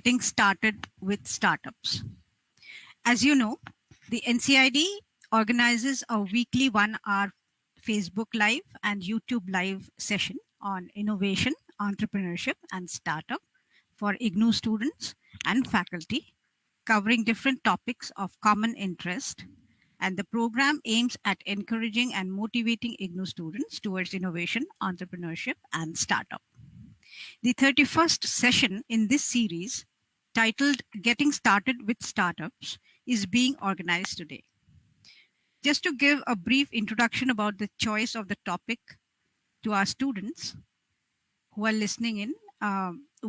getting started with startups. As you know, the NCID organizes a weekly 1 hour Facebook Live and YouTube Live session on innovation, entrepreneurship, and startup for IGNOU students and faculty, covering different topics of common interest. And the program aims at encouraging and motivating IGNOU students towards innovation, entrepreneurship, and startup. The 31st session in this series, titled Getting Started with Startups, is being organized today. Just to give a brief introduction about the choice of the topic to our students who are listening in,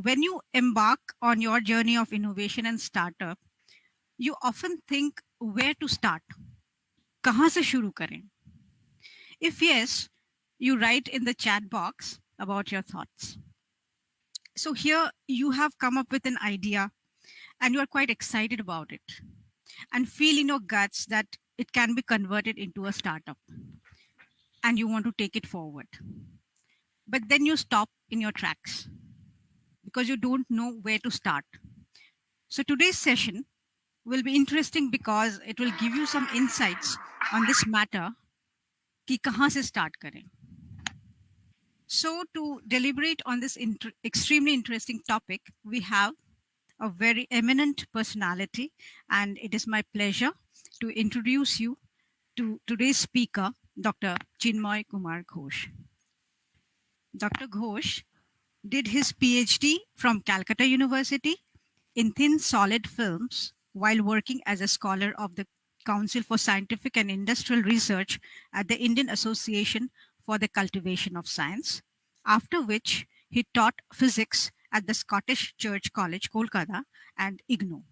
when you embark on your journey of innovation and startup, you often think where to start. कहाँ से शुरू करें? If yes, you write in the chat box about your thoughts. So here you have come up with an idea and you are quite excited about it and feel in your guts that it can be converted into a startup and you want to take it forward. But then you stop in your tracks because you don't know where to start. So today's session will be interesting because it will give you some insights on this matter कि कहाँ से start करें. So to deliberate on this extremely interesting topic, we have a very eminent personality, and it is my pleasure to introduce you to today's speaker, Dr. Chinmoy Kumar Ghosh. Dr. Ghosh did his PhD from Calcutta University in thin solid films while working as a scholar of the Council for Scientific and Industrial Research at the Indian Association for the Cultivation of Science, after which he taught physics at the Scottish Church College, Kolkata, and IGNOU.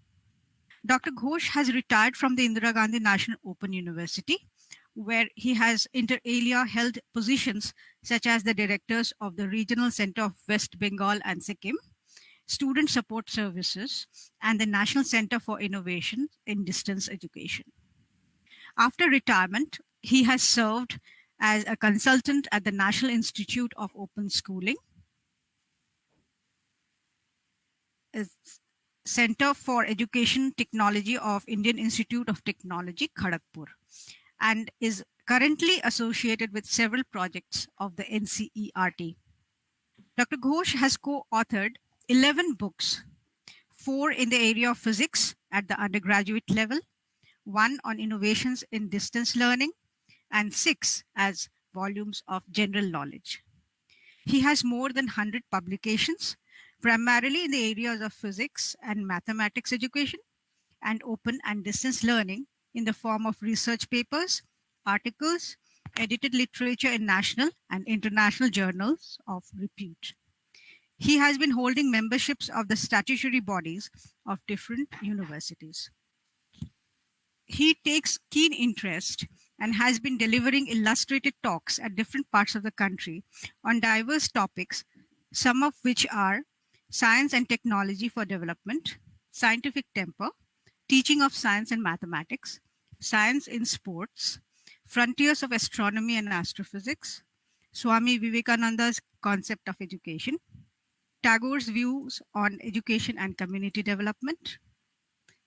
Dr. Ghosh has retired from the Indira Gandhi National Open University, where he has inter alia held positions such as the directors of the Regional Center of West Bengal and Sikkim, Student Support Services, and the National Center for Innovation in Distance Education. After retirement, he has served as a consultant at the National Institute of Open Schooling, Center for Education Technology of Indian Institute of Technology, Kharagpur, and is currently associated with several projects of the NCERT. Dr. Ghosh has co-authored 11 books, 4 in the area of physics at the undergraduate level, 1 on innovations in distance learning, and 6 as volumes of general knowledge. He has more than 100 publications, primarily in the areas of physics and mathematics education, and open and distance learning in the form of research papers, articles, edited literature in national and international journals of repute. He has been holding memberships of the statutory bodies of different universities. He takes keen interest and has been delivering illustrated talks at different parts of the country on diverse topics, some of which are science and technology for development, scientific temper, teaching of science and mathematics, science in sports, frontiers of astronomy and astrophysics, Swami Vivekananda's concept of education, Tagore's views on education and community development,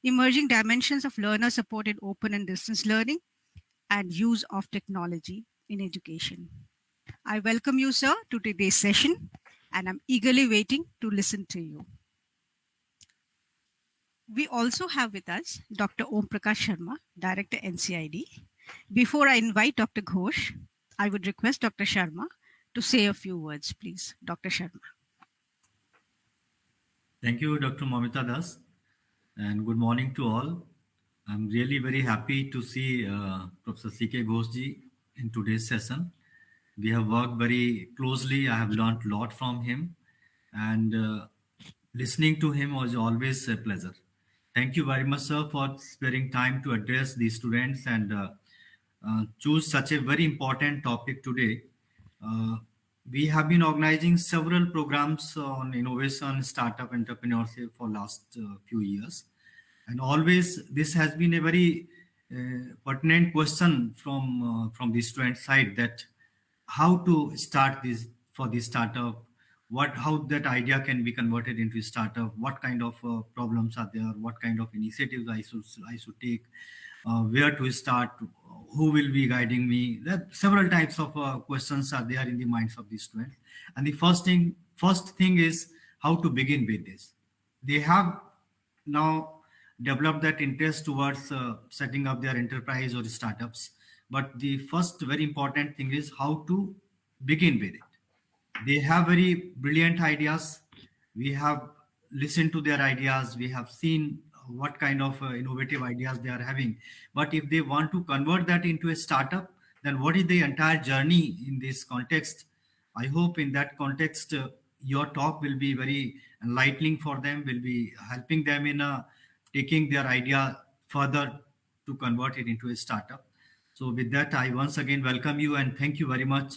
emerging dimensions of learner-supported open and distance learning, and use of technology in education. I welcome you, sir, to today's session, and I'm eagerly waiting to listen to you. We also have with us Dr. Om Prakash Sharma, Director NCID. Before I invite Dr. Ghosh, I would request Dr. Sharma to say a few words, please. Dr. Sharma. Thank you, Dr. Mamita Das, and good morning to all. I'm really very happy to see Professor C.K. Ghoshji in today's session. We have worked very closely. I have learned a lot from him, and listening to him was always a pleasure. Thank you very much, sir, for sparing time to address the students and choose such a very important topic today. We have been organizing several programs on innovation, startup, entrepreneurship for last few years. And always this has been a very pertinent question from the student side, that how to start this for the startup, what how that idea can be converted into a startup, what kind of problems are there, what kind of initiatives I should take, where to start, who will be guiding me. That several types of questions are there in the minds of the student. And the first thing is how to begin with this. They have now developed that interest towards setting up their enterprise or startups. But the first very important thing is how to begin with it. They have very brilliant ideas. We have listened to their ideas. We have seen what kind of innovative ideas they are having. But if they want to convert that into a startup, then what is the entire journey in this context? I hope in that context, your talk will be very enlightening for them, will be helping them in taking their idea further to convert it into a startup. So, with that, I once again welcome you and thank you very much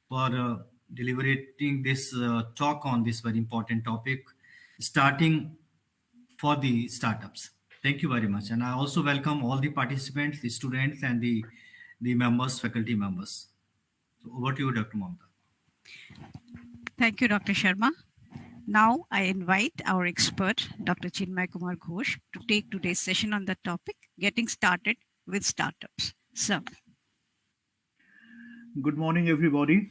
for deliberating this talk on this very important topic, starting for the startups. Thank you very much. And I also welcome all the participants, the students, and the members, faculty members. So, over to you, Dr. Mamta. Thank you, Dr. Sharma. Now I invite our expert, Dr. Chinmay Kumar Ghosh, to take today's session on the topic, Getting Started with Startups. Sir. Good morning, everybody.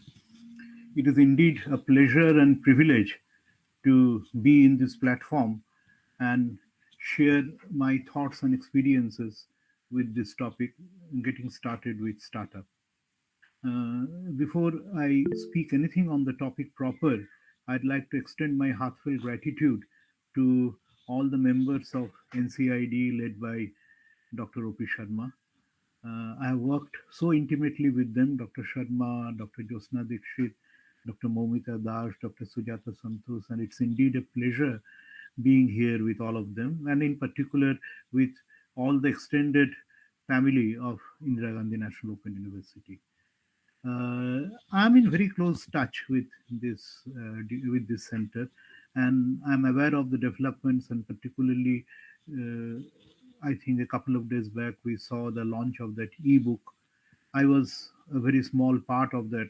It is indeed a pleasure and privilege to be in this platform and share my thoughts and experiences with this topic, getting started with startup. Before I speak anything on the topic proper, I'd like to extend my heartfelt gratitude to all the members of NCID led by Dr. O.P. Sharma. I have worked so intimately with them, Dr. Sharma, Dr. Josna Dikshit, Dr. Momita Das, Dr. Sujata Santos, and it's indeed a pleasure being here with all of them, and in particular with all the extended family of Indira Gandhi National Open University. I'm in very close touch with this center, and I'm aware of the developments, and particularly, I think a couple of days back we saw the launch of that ebook. I was a very small part of that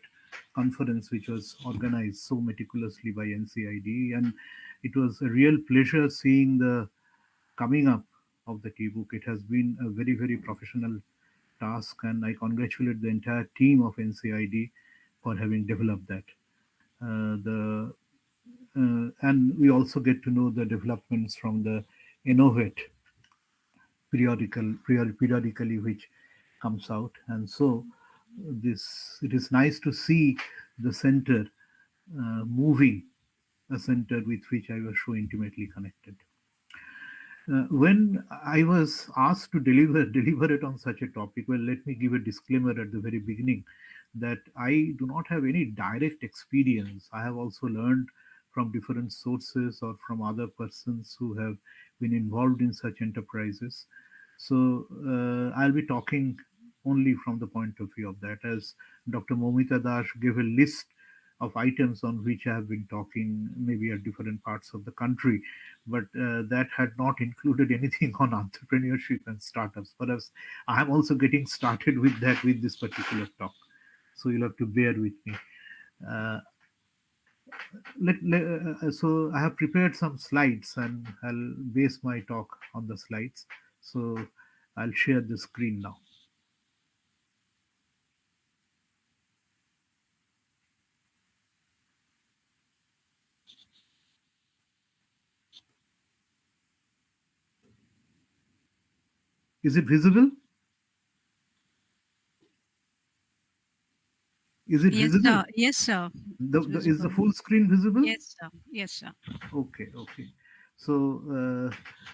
conference, which was organized so meticulously by NCID, and it was a real pleasure seeing the coming up of the ebook. It has been a very, very professional task, and I congratulate the entire team of NCID for having developed that. The And we also get to know the developments from the Innovate periodically, which comes out, and so this it is nice to see the center moving, a center with which I was so intimately connected. When I was asked to deliberate on such a topic, well, let me give a disclaimer at the very beginning that I do not have any direct experience. I have also learned from different sources or from other persons who have been involved in such enterprises. So I'll be talking only from the point of view of that, as Dr. Momita Dash gave a list of items on which I have been talking, maybe at different parts of the country, but that had not included anything on entrepreneurship and startups. Perhaps I am also getting started with that with this particular talk, so you'll have to bear with me. Uh, so I have prepared some slides, and I'll base my talk on the slides. So I'll share the screen now. Is it visible? Is it Yes, visible? sir. Yes, sir. It's Is the visible. full screen visible? Yes, sir. Yes, sir. Okay, okay. So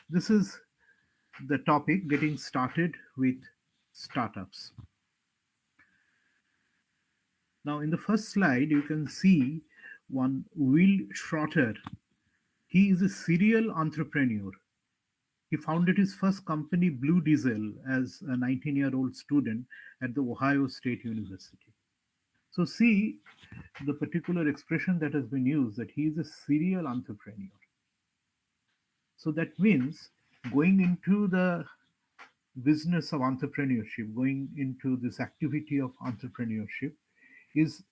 this is the topic, getting started with startups. Now, in the first slide, you can see one Will Schrotter. He is a serial entrepreneur. He founded his first company, Blue Diesel, as a 19-year-old student at the Ohio State University. So, see the particular expression that has been used, that he is a serial entrepreneur. So, that means going into the business of entrepreneurship, going into this activity of entrepreneurship, is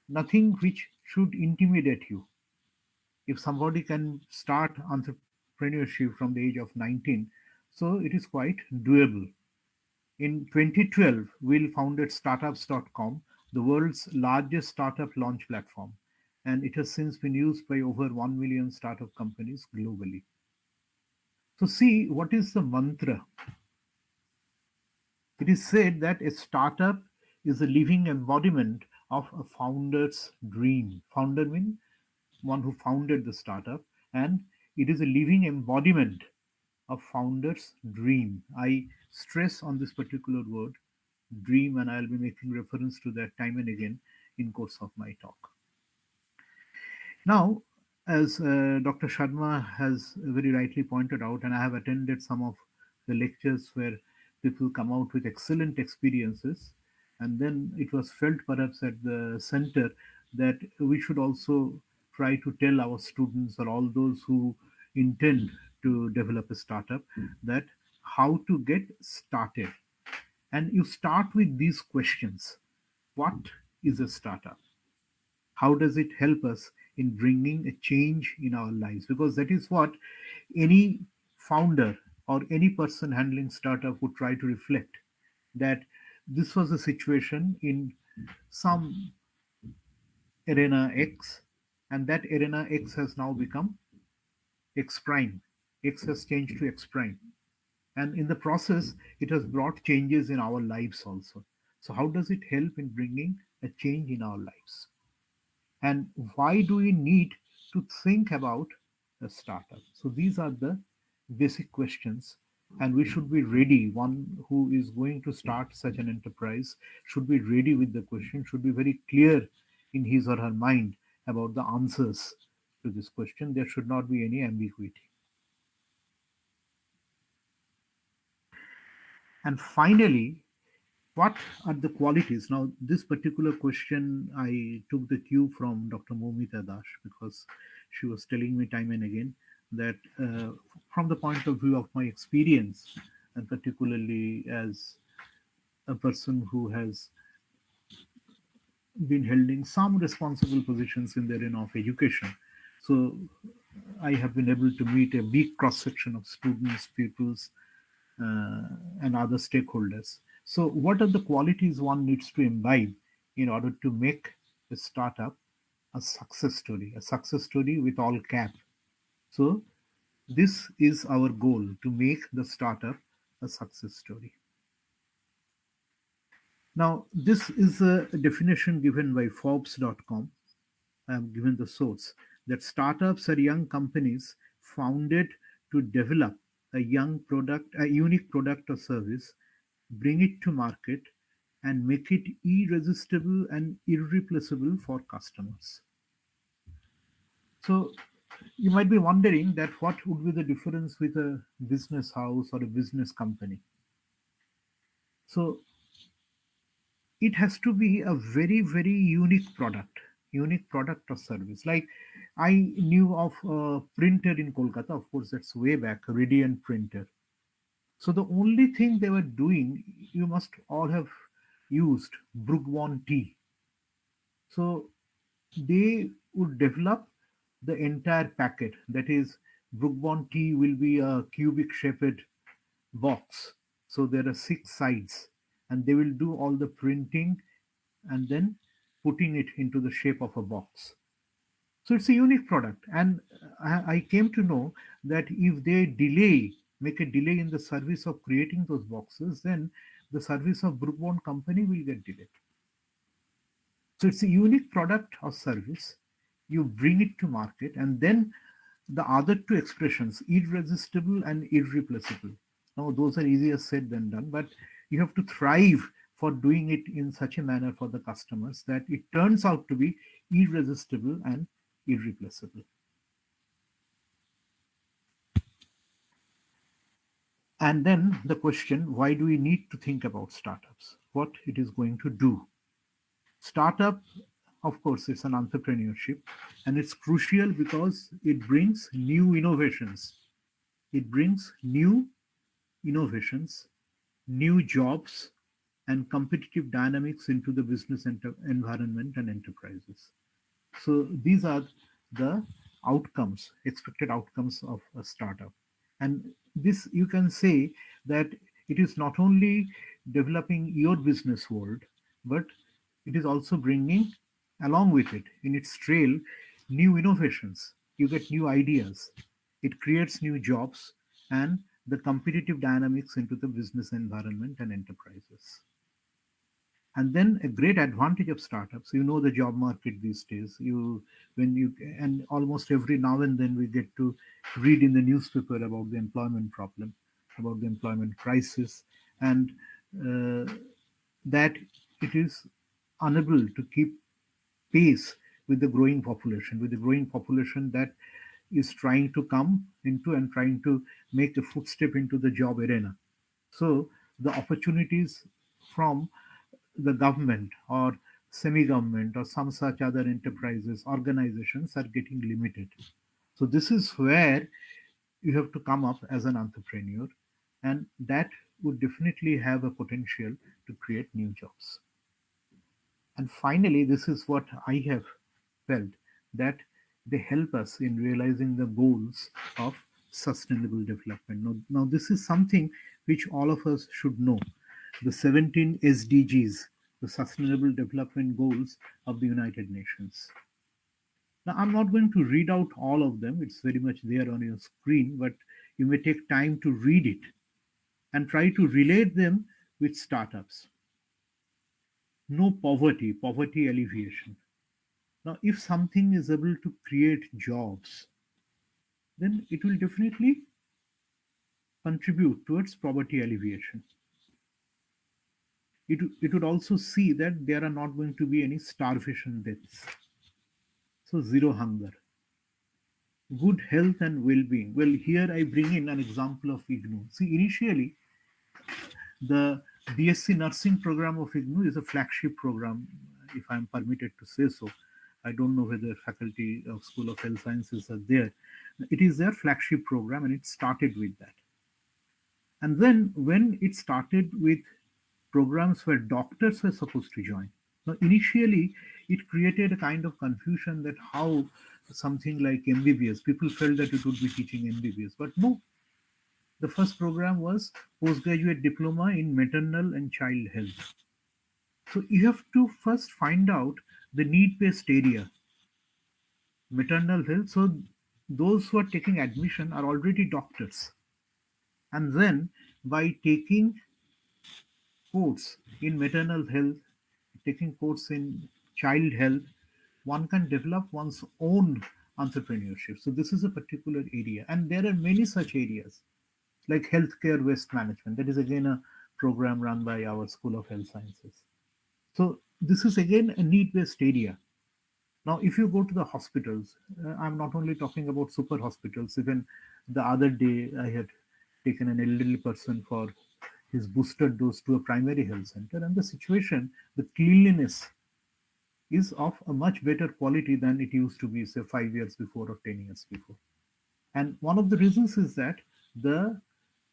nothing which should intimidate you. If somebody can start entrepreneurship from the age of 19, so it is quite doable. In 2012, Will founded startups.com, the world's largest startup launch platform, and it has since been used by over 1 million startup companies globally. So, see, what is the mantra? It is said that a startup is a living embodiment of a founder's dream. Founder means one who founded the startup, and it is a living embodiment of founder's dream. I stress on this particular word, dream, and I'll be making reference to that time and again in course of my talk. Now, as Dr. Sharma has very rightly pointed out, and I have attended some of the lectures where people come out with excellent experiences, and then it was felt perhaps at the center that we should also try to tell our students or all those who intend to develop a startup that how to get started. And you start with these questions. What is a startup? How does it help us in bringing a change in our lives? Because that is what any founder or any person handling startup would try to reflect, that this was a situation in some arena X, and that arena X has now become X prime. X has changed to X prime, and in the process it has brought changes in our lives also. So how does it help in bringing a change in our lives? And why do we need to think about a startup? So these are the basic questions, and we should be ready. One who is going to start such an enterprise should be ready with the question, should be very clear in his or her mind about the answers to this question. There should not be any ambiguity. And finally, what are the qualities? Now, this particular question, I took the cue from Dr. Momita Dash because she was telling me time and again that from the point of view of my experience, and particularly as a person who has been holding some responsible positions in the arena of education, so I have been able to meet a big cross section of students, pupils, and other stakeholders. So, what are the qualities one needs to imbibe in order to make a startup a success story with all cap? So, this is our goal, to make the startup a success story. Now, this is a definition given by Forbes.com. I have given the source that startups are young companies founded to develop a unique product or service, bring it to market, and make it irresistible and irreplaceable for customers. So you might be wondering that what would be the difference with a business house or a business company. So it has to be a very very unique product or service. Like, I knew of a printer in Kolkata, of course that's way back, Radiant printer. So the only thing they were doing, you must all have used Brugman tea. So they would develop the entire packet, that is, Brugman tea will be a cubic shaped box. So there are six sides, and they will do all the printing and then putting it into the shape of a box. So it's a unique product. And I came to know that if they make a delay in the service of creating those boxes, then the service of Brookbond company will get delayed. So it's a unique product or service. You bring it to market, and then the other two expressions, irresistible and irreplaceable. Now, those are easier said than done, but you have to thrive for doing it in such a manner for the customers that it turns out to be irresistible and irreplaceable. And then the question, why do we need to think about startups? What it is going to do? Startup, of course, it's an entrepreneurship, and it's crucial because it brings new innovations. It brings new innovations, new jobs, and competitive dynamics into the business environment and enterprises. So these are the outcomes, expected outcomes of a startup. And this, you can say that it is not only developing your business world, but it is also bringing along with it in its trail new innovations. You get new ideas. It creates new jobs and the competitive dynamics into the business environment and enterprises. And then a great advantage of startups, you know, the job market these days, you when you and almost every now and then we get to read in the newspaper about the employment problem, about the employment crisis, and uh, that it is unable to keep pace with the growing population that is trying to come into and trying to make a footstep into the job arena. So the opportunities from the government or semi-government or some such other enterprises, organizations are getting limited. So this is where you have to come up as an entrepreneur, and that would definitely have a potential to create new jobs. And finally, this is what I have felt, that they help us in realizing the goals of sustainable development. Now this is something which all of us should know. The 17 SDGs, the Sustainable Development Goals of the United Nations. Now, I'm not going to read out all of them, it's very much there on your screen, but you may take time to read it and try to relate them with startups. No poverty, poverty alleviation. Now, if something is able to create jobs, then it will definitely contribute towards poverty alleviation. It would also see that there are not going to be any starvation deaths. So, zero hunger. Good health and well being. Well, here I bring in an example of IGNOU. See, initially, the BSc nursing program of IGNOU is a flagship program, if I'm permitted to say so. I don't know whether faculty of School of Health Sciences are there. It is their flagship program, and it started with that. And then when it started with programs where doctors were supposed to join, now initially it created a kind of confusion that how something like MBBS, people felt that it would be teaching MBBS, but no. The first program was postgraduate diploma in maternal and child health. So you have to first find out the need-based area, maternal health. So those who are taking admission are already doctors. And then by taking course in maternal health, taking course in child health, one can develop one's own entrepreneurship. So this is a particular area. And there are many such areas like healthcare waste management. That is again a program run by our School of Health Sciences. So this is again a need-based area. Now, if you go to the hospitals, I'm not only talking about super hospitals. Even the other day, I had taken an elderly person for his booster dose to a primary health center, and the situation, the cleanliness is of a much better quality than it used to be, say, 5 years before or 10 years before. And one of the reasons is that the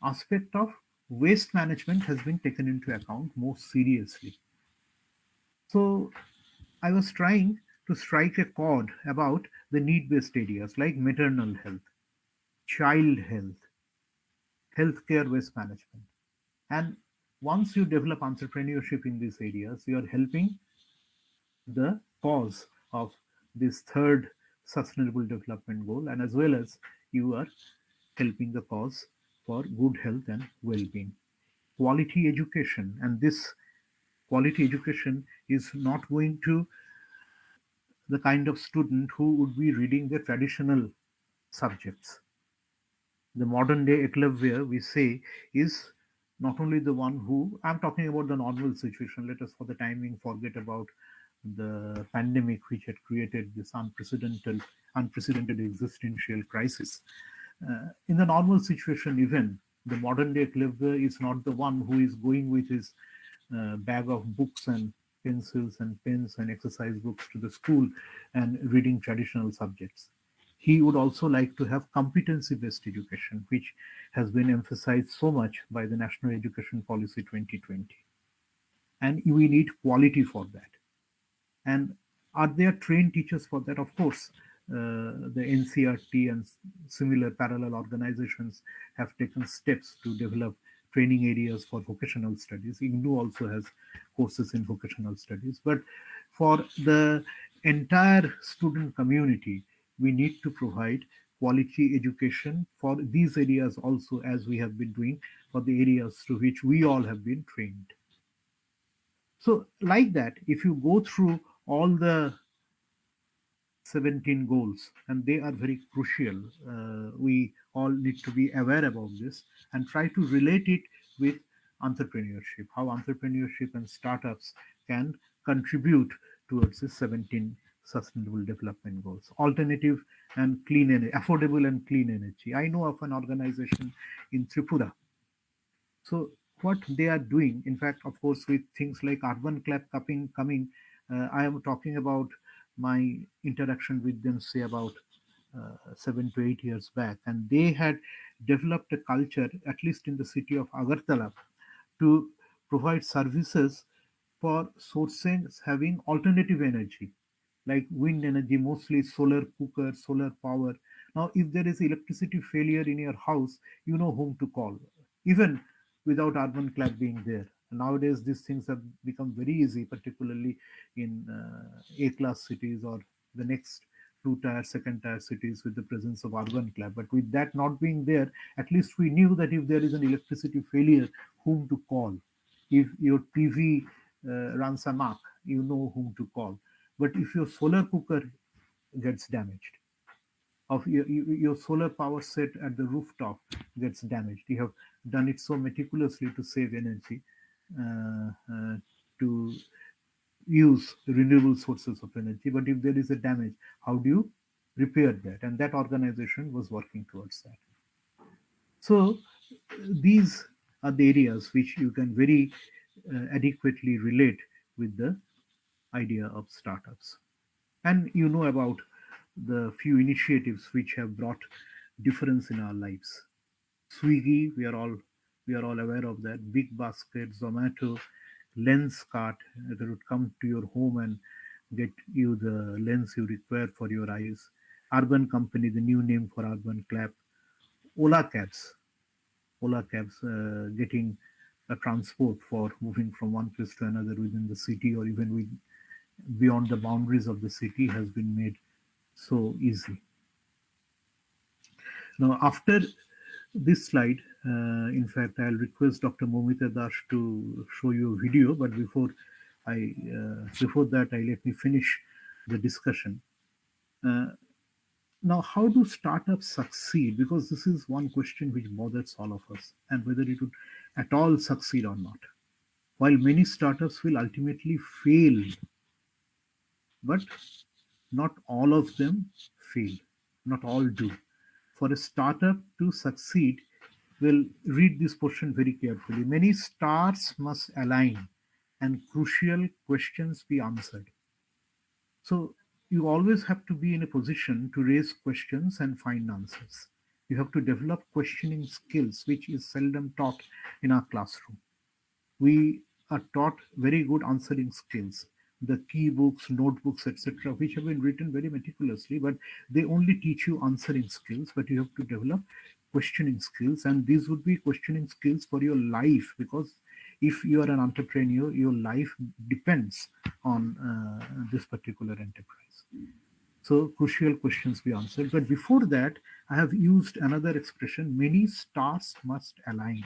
aspect of waste management has been taken into account more seriously. So I was trying to strike a chord about the need based areas like maternal health, child health, healthcare waste management. And once you develop entrepreneurship in these areas, you are helping the cause of this third sustainable development goal, and as well as you are helping the cause for good health and well-being. Quality education, and this quality education is not going to the kind of student who would be reading the traditional subjects. The modern day eclavier, we say, is not only the one who, I'm talking about the normal situation. Let us, for the time being, forget about the pandemic, which had created this unprecedented existential crisis. In the normal situation, even the modern day eclavier is not the one who is going with his bag of books and pencils and pens and exercise books to the school and reading traditional subjects. He would also like to have competency based education, which has been emphasized so much by the National Education Policy 2020. And we need quality for that. And are there trained teachers for that? Of course, the NCRT and similar parallel organizations have taken steps to develop training areas for vocational studies. IGNOU also has courses in vocational studies. But for the entire student community, we need to provide quality education for these areas also, as we have been doing for the areas to which we all have been trained. So, like that, if you go through all the 17 goals, and they are very crucial. We all need to be aware about this and try to relate it with entrepreneurship, how entrepreneurship and startups can contribute towards the 17 sustainable development goals. Alternative and clean energy, affordable and clean energy. I know of an organization in Tripura. So what they are doing, in fact, of course, with things like urban club coming, I am talking about my interaction with them, say about 7 to 8 years back, and they had developed a culture, at least in the city of Agartala, to provide services for sourcing having alternative energy like wind energy, mostly solar cooker, solar power. Now if there is electricity failure in your house, you know whom to call, even without urban club being there. Nowadays these things have become very easy, particularly in A class cities or the next two tier, second tier cities with the presence of urban club. But with that not being there, at least we knew that if there is an electricity failure, whom to call. If your TV runs amok, you know whom to call. But if your solar cooker gets damaged, of your solar power set at the rooftop gets damaged, you have done it so meticulously to save energy, to use renewable sources of energy. But if there is a damage, how do you repair that? And that organization was working towards that. So these are the areas which you can very adequately relate with the idea of startups. And you know about the few initiatives which have brought difference in our lives. Swiggy, we are all aware of that. Big Basket, Zomato, Lens Cart that would come to your home and get you the lens you require for your eyes. Urban Company, the new name for Urban Clap. Ola Cabs, getting a transport for moving from one place to another within the city or even beyond the boundaries of the city has been made so easy. Now, after this slide, in fact, I'll request Dr. Momita Das to show you a video. But before that, I let me finish the discussion. Uh, Now, how do startups succeed? Because this is one question which bothers all of us, and whether it would at all succeed or not. While many startups will ultimately fail, but not all of them fail. Not all do. For a startup to succeed, we'll read this portion very carefully. Many stars must align and crucial questions be answered. So you always have to be in a position to raise questions and find answers. You have to develop questioning skills, which is seldom taught in our classroom. We are taught very good answering skills, the key books, notebooks, etc., which have been written very meticulously, but they only teach you answering skills, but you have to develop questioning skills, and these would be questioning skills for your life, because if you are an entrepreneur, your life depends on this particular enterprise. So crucial questions be answered. But before that, I have used another expression: many stars must align.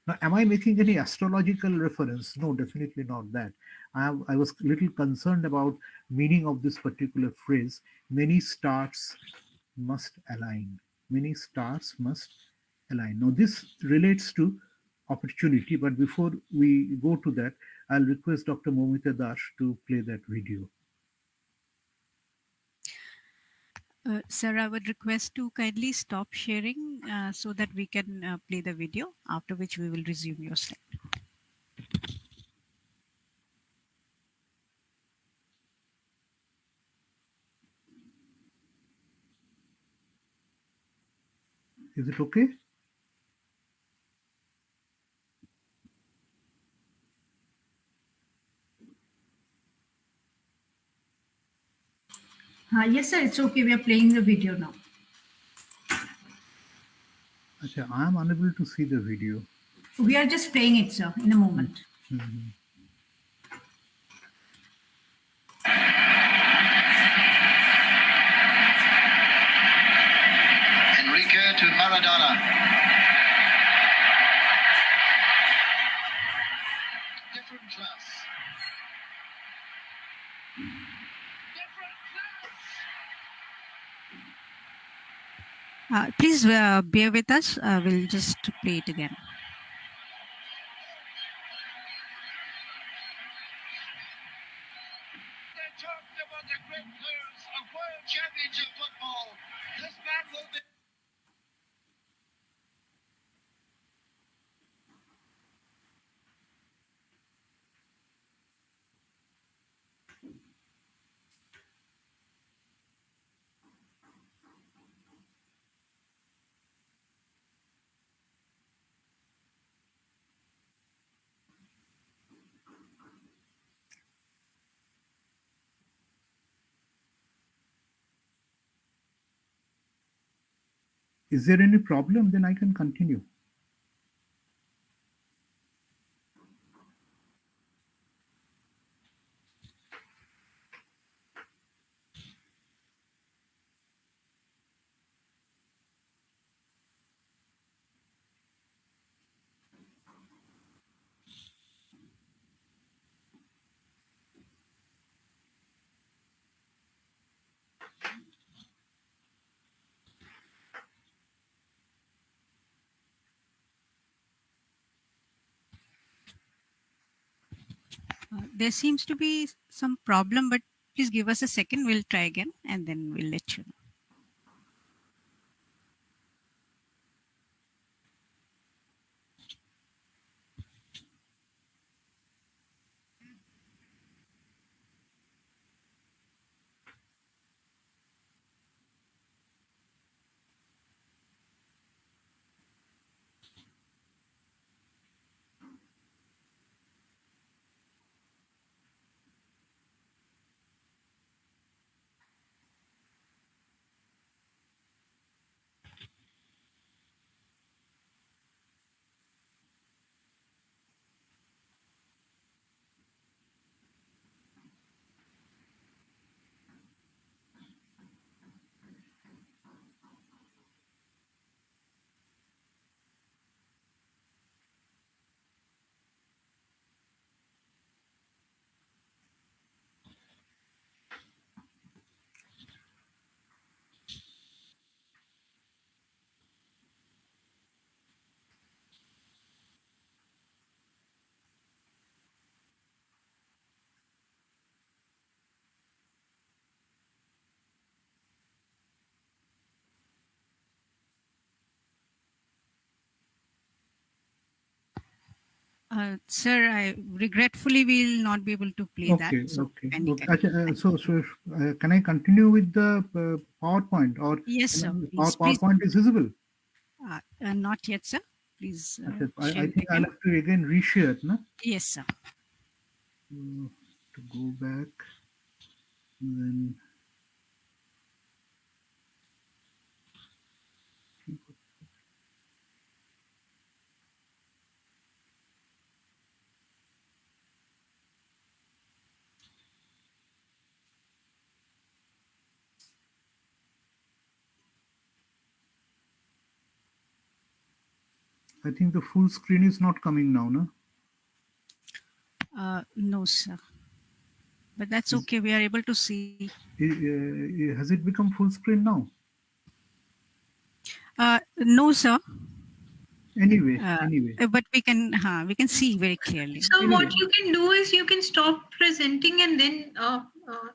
Now, am I making any astrological reference? No, definitely not that. I was a little concerned about meaning of this particular phrase. Many stars must align. Many stars must align. Now, this relates to opportunity, but before we go to that, I'll request Dr. Momita Dash to play that video. Sir, I would request to kindly stop sharing so that we can play the video, after which we will resume your slide. Is it okay? Yes, sir, it's okay. We are playing the video now. Okay, I am unable to see the video. We are just playing it, sir, in a moment. Mhm. Enrique to Maradona. Different class. Different class. Please bear with us. We'll just play it again. They talked about the great players of World Championship football. This man will be. Is there any problem? Then I can continue. There seems to be some problem, but please give us a second. We'll try again and then we'll let you know. Sir, I regretfully will not be able to play that. Okay, So okay, kindly okay. continue. Can I continue with the PowerPoint, or Yes, sir. Please, please. PowerPoint is visible? Not yet, sir. Please I share it think I'll again. have to again reshare, no? Yes, sir. To go back, then I think the full screen is not coming now, no? No, sir. But that's Is- okay. We are able to see. Has it become full screen now? No, sir. Anyway, Uh, anyway, but we can see very clearly. So what Anyway. you can do is you can stop presenting and then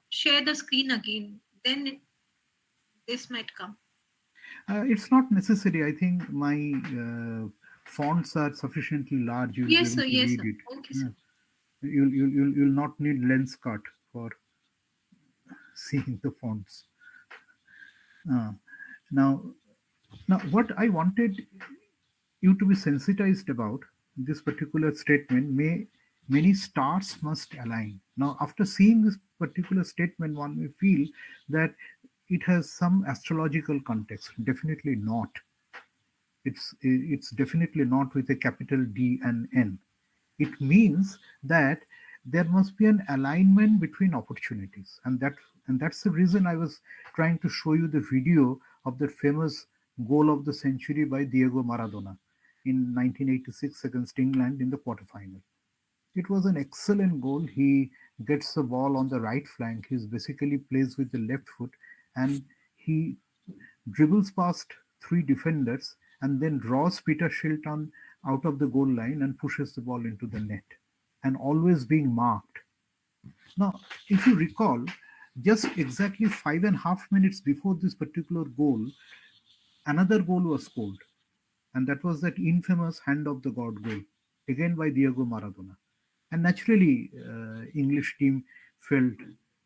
share the screen again. Then this might come. It's not necessary. I think my fonts are sufficiently large. You'll be Yes, able sir. to Yes, read sir. it. Okay, sir. You'll not need lens cut for seeing the fonts. Uh, now, what I wanted you to be sensitized about this particular statement: many stars must align. Now, after seeing this particular statement, one may feel that it has some astrological context. Definitely not. It's definitely not with a capital D and N. It means that there must be an alignment between opportunities, and that's the reason I was trying to show you the video of the famous goal of the century by Diego Maradona in 1986 against England in the quarterfinal. It was an excellent goal. He gets the ball on the right flank. He basically plays with the left foot, and he dribbles past three defenders and then draws Peter Shilton out of the goal line and pushes the ball into the net, and always being marked. Now, if you recall, just exactly 5.5 minutes before this particular goal, another goal was scored, and that was that infamous hand of the god goal, again by Diego Maradona. And naturally, English team felt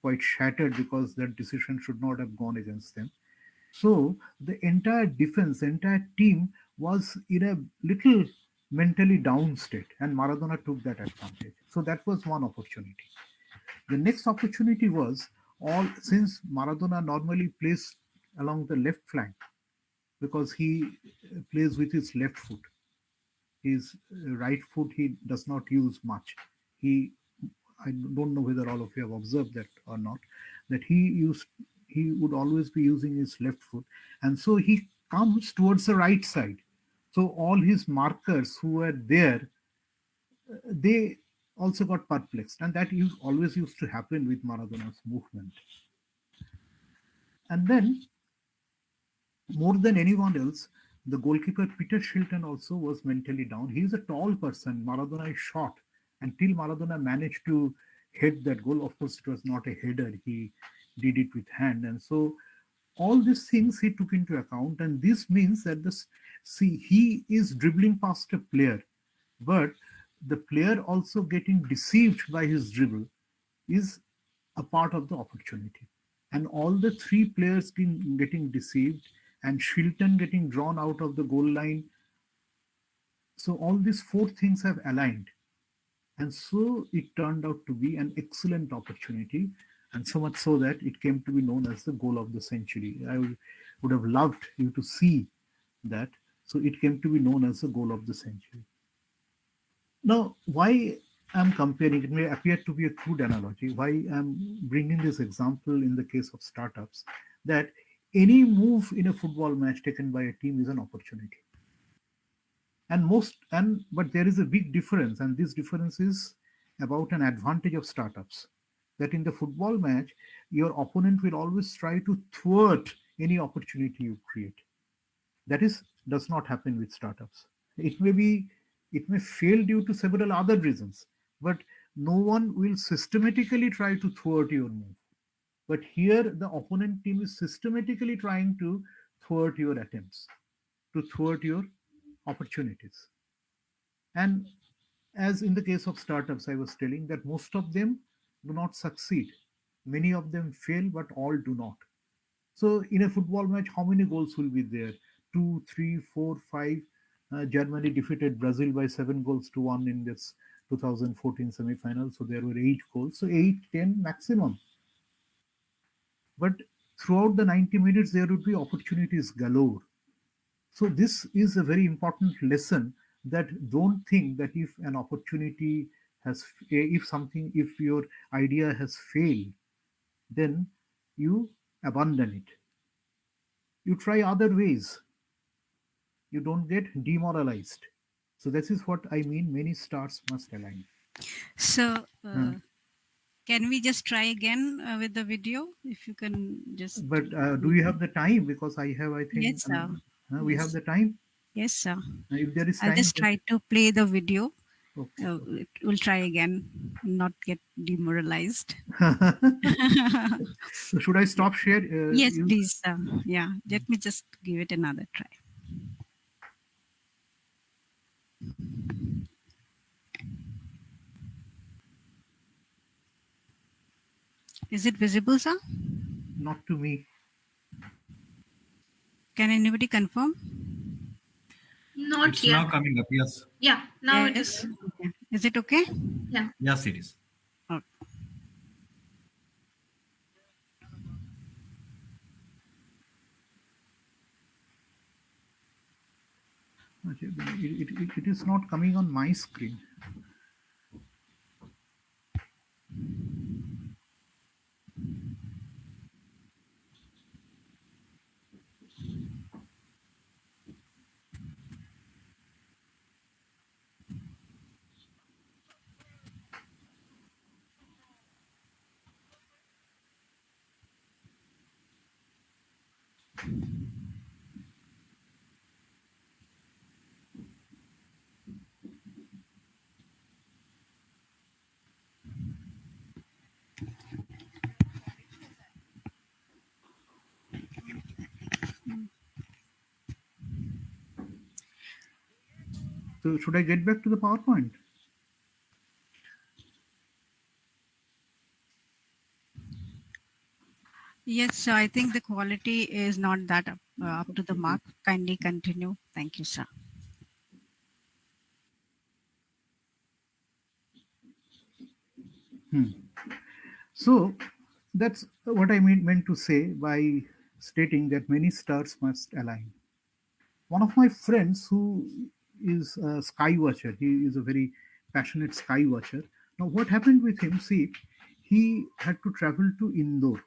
quite shattered because that decision should not have gone against them. So the entire defense, the entire team was in a little mentally down state, and Maradona took that advantage. So that was one opportunity. The next opportunity was, all since Maradona normally plays along the left flank because he plays with his left foot. His right foot he does not use much. He, I don't know whether all of you have observed that or not, that he would always be using his left foot, and so he comes towards the right side. So all his markers who were there, they also got perplexed, and that always used to happen with Maradona's movement. And then, more than anyone else, the goalkeeper Peter Shilton also was mentally down. He is a tall person. Maradona is short. Until Maradona managed to head that goal, of course, it was not a header. He did it with hand, and so all these things he took into account. And this means that he is dribbling past a player, but the player also getting deceived by his dribble is a part of the opportunity. And all the three players getting deceived, and Shilton getting drawn out of the goal line. So all these four things have aligned. And so it turned out to be an excellent opportunity, and so much so that it came to be known as the goal of the century. I would have loved you to see that. So it came to be known as the goal of the century. Now, why I'm comparing, it may appear to be a crude analogy, why I'm bringing this example in the case of startups, that any move in a football match taken by a team is an opportunity. But there is a big difference, and this difference is about an advantage of startups. That in the football match, your opponent will always try to thwart any opportunity you create. Does not happen with startups. It may fail due to several other reasons, but no one will systematically try to thwart your move. But here, the opponent team is systematically trying to thwart your attempts, to thwart your opportunities. And as in the case of startups, I was telling that most of them do not succeed. Many of them fail, but all do not. So in a football match, how many goals will be there? Two, three, four, five. Germany defeated Brazil by 7 goals to 1 in this 2014 semi-final. So there were 8 goals. So 8, 10 maximum. But throughout the 90 minutes, there would be opportunities galore. So this is a very important lesson, that don't think that if an opportunity if your idea has failed, then you abandon it. You try other ways. You don't get demoralized. So this is what I mean. Many stars must align. So, can we just try again with the video? If you can just. But do you have the time? Because I think. Yes, sir. We have the time. Yes, sir. If there is time, I'll just try to play the video. Okay. We'll try again, not get demoralized. So should I stop share? Yes, please. Yeah, let me just give it another try. Is it visible, sir? Not to me. Can anybody confirm? Not It's yet. now coming up. Yes. Yeah, now it Yes. is. Okay. Is it okay? Yeah. Yes, it is. Okay. it is not coming on my screen. So should I get back to the PowerPoint? Yes, sir. I think the quality is not that up to the mark. Kindly continue. Thank you, sir. So that's what I meant to say by stating that many stars must align. One of my friends who is a sky watcher, he is a very passionate sky watcher. Now, what happened with him? See, he had to travel to Indore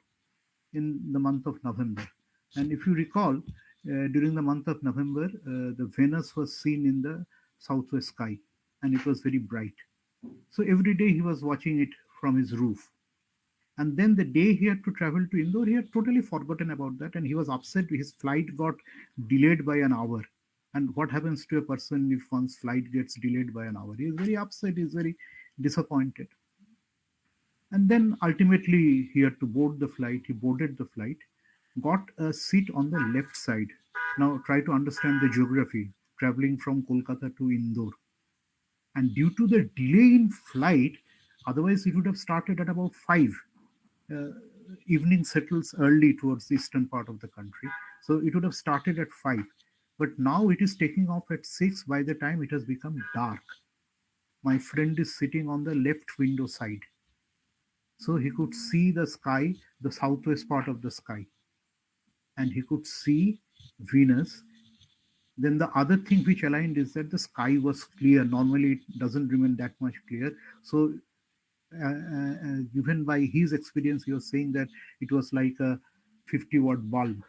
in the month of November. And if you recall, during the month of November, the Venus was seen in the southwest sky and it was very bright. So every day he was watching it from his roof. And then the day he had to travel to Indore, he had totally forgotten about that and he was upset. His flight got delayed by an hour. And what happens to a person if one's flight gets delayed by an hour? He is very upset, he is very disappointed. And then ultimately he had to board the flight. He boarded the flight, got a seat on the left side. Now try to understand the geography, traveling from Kolkata to Indore. And due to the delay in flight, otherwise it would have started at about 5. Uh, Evening settles early towards the eastern part of the country. So it would have started at 5. But now it is taking off at 6 by the time it has become dark. My friend is sitting on the left window side. So he could see the sky, the southwest part of the sky, and he could see Venus. Then the other thing which aligned is that the sky was clear. Normally, it doesn't remain that much clear. So, given by his experience, he was saying that it was like a 50-watt bulb.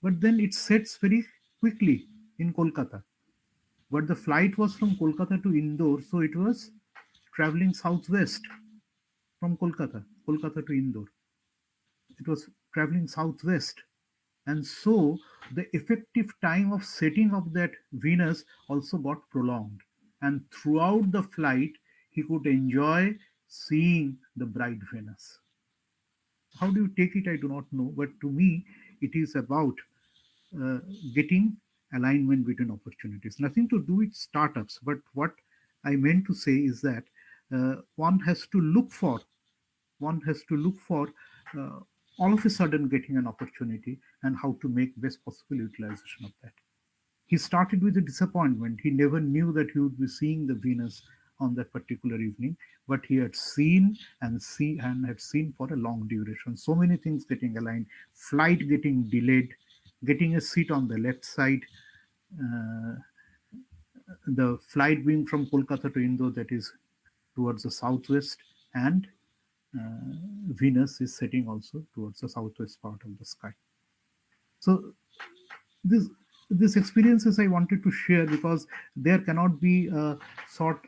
But then it sets very quickly in Kolkata. But the flight was from Kolkata to Indore, so it was traveling southwest from Kolkata to Indore. It was traveling southwest, and so the effective time of setting of that Venus also got prolonged, and throughout the flight he could enjoy seeing the bright Venus. How do you take it, I do not know, but to me it is about uh, getting alignment between opportunities, nothing to do with startups. But what I meant to say is that one has to look for uh, all of a sudden getting an opportunity and how to make best possible utilization of that. He started with a disappointment. He never knew that he would be seeing the Venus on that particular evening, but he had seen and had seen for a long duration. So many things getting aligned, flight getting delayed, getting a seat on the left side, uh, the flight being from Kolkata to Indore, that is towards the southwest, and Venus is setting also towards the southwest part of the sky. So this this experiences I wanted to share because there cannot be a sort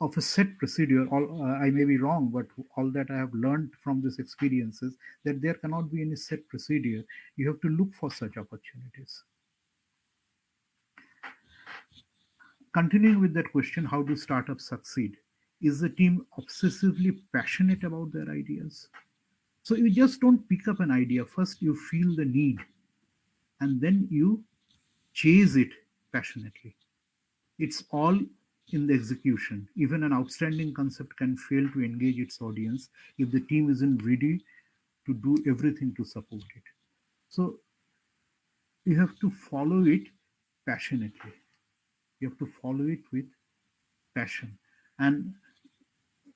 of a set procedure. All I may be wrong, but all that I have learned from this experience is that there cannot be any set procedure. You have to look for such opportunities. Continuing with that question, how do startups succeed? Is the team obsessively passionate about their ideas? So you just don't pick up an idea. First, you feel the need, and then you chase it passionately. It's all in the execution. Even an outstanding concept can fail to engage its audience if the team isn't ready to do everything to support it. So you have to follow it passionately. You have to follow it with passion. And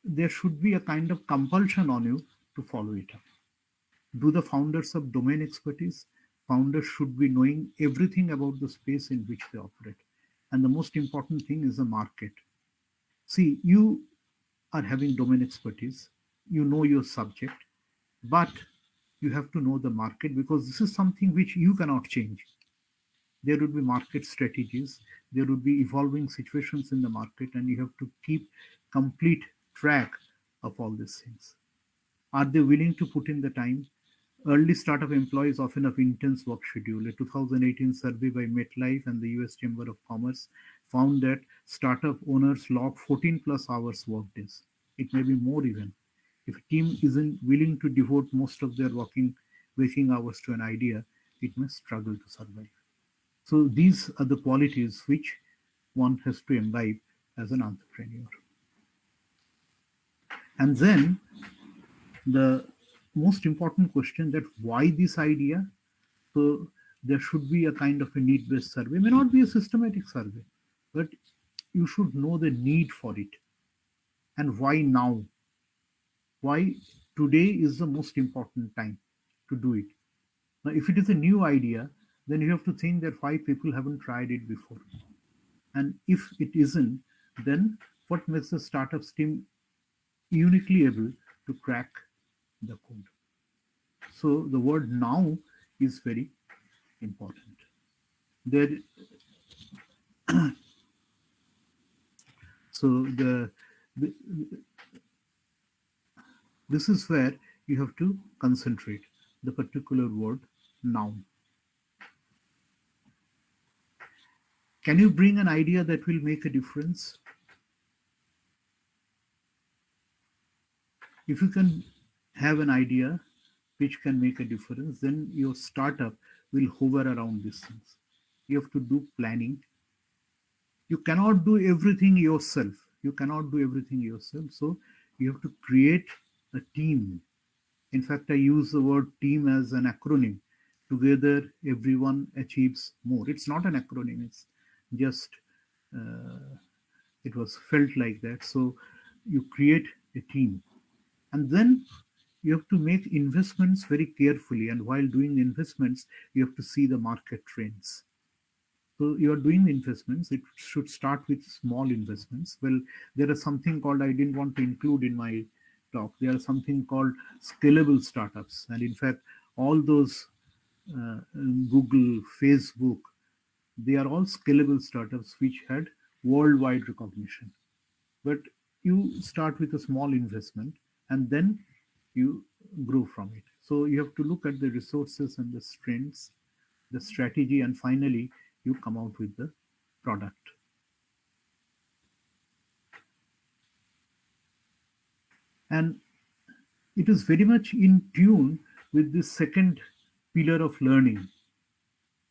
there should be a kind of compulsion on you to follow it up. Do the founders have domain expertise? Founders should be knowing everything about the space in which they operate. And the most important thing is the market. See, you are having domain expertise, you know your subject, but you have to know the market, because this is something which you cannot change. There would be market strategies, there would be evolving situations in the market, and you have to keep complete track of all these things. Are they willing to put in the time? Early startup employees often have intense work schedule. A 2018 survey by MetLife and the US Chamber of Commerce found that startup owners log 14 plus hours workdays. It may be more even. If a team isn't willing to devote most of their waking hours to an idea, it may struggle to survive. So these are the qualities which one has to imbibe as an entrepreneur. And then the most important question, that why this idea? So there should be a kind of a need-based survey. May not be a systematic survey, but you should know the need for it. And why now? Why today is the most important time to do it? Now, if it is a new idea, then you have to think that why people haven't tried it before. And if it isn't, then what makes the startups team uniquely able to crack the code? So the word now is very important. There, so the this is where you have to concentrate, the particular word now. Can you bring an idea that will make a difference? If you can have an idea which can make a difference, then your startup will hover around these things. You have to do planning. You cannot do everything yourself. You cannot do everything yourself. So you have to create a team. In fact, I use the word team as an acronym. Together, everyone achieves more. It's not an acronym. It's just, it was felt like that. So you create a team. And then you have to make investments very carefully. And while doing the investments, you have to see the market trends. So you are doing the investments. It should start with small investments. Well, there is something called, I didn't want to include in my talk, there are something called scalable startups. And in fact, all those Google, Facebook, they are all scalable startups which had worldwide recognition. But you start with a small investment and then you grow from it. So you have to look at the resources and the strengths, the strategy, and finally you come out with the product. And it is very much in tune with the second pillar of learning.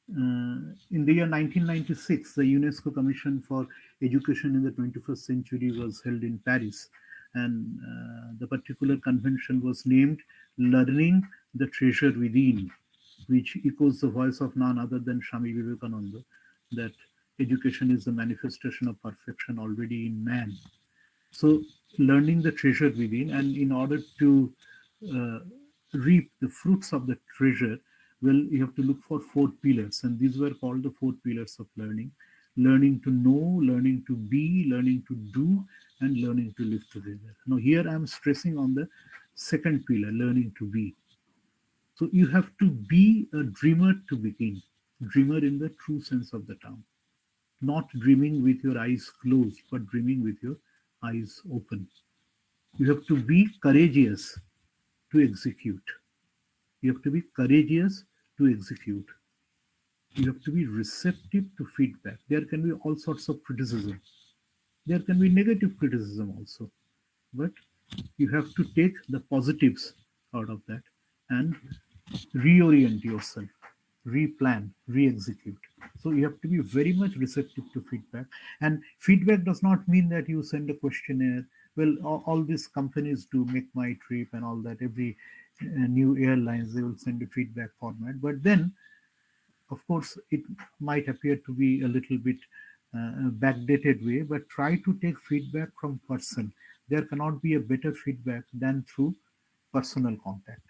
In the year 1996, the UNESCO Commission for Education in the 21st Century was held in Paris, and the particular convention was named Learning the Treasure Within, which echoes the voice of none other than Swami Vivekananda, that education is the manifestation of perfection already in man. So, learning the treasure within, and in order to uh, reap the fruits of the treasure, well, you have to look for four pillars, and these were called the four pillars of learning: learning to know, learning to be, learning to do, and learning to live together. Now, here I am stressing on the second pillar, learning to be. So, you have to be a dreamer to begin, dreamer in the true sense of the term, not dreaming with your eyes closed, but dreaming with your eyes open. You have to be courageous to execute. You have to be courageous to execute. You have to be receptive to feedback. There can be all sorts of criticism. There can be negative criticism also. But you have to take the positives out of that and reorient yourself, replan, re-execute. So you have to be very much receptive to feedback. And feedback does not mean that you send a questionnaire. Well, all these companies do, Make My Trip and all that. Every new airlines, they will send a feedback format. But then, of course, it might appear to be a little bit backdated way, but try to take feedback from person. There cannot be a better feedback than through personal contact.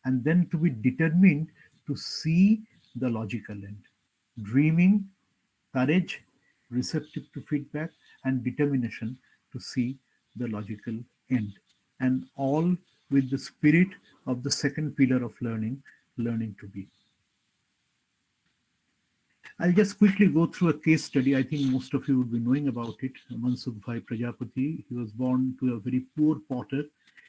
And then to be determined to see the logical end. Dreaming, courage, receptive to feedback, and determination to see the logical end. And all with the spirit of the second pillar of learning, learning to be. I'll just quickly go through a case study. I think most of you would be knowing about it. Mansukh Bhai Prajapati, he was born to a very poor potter.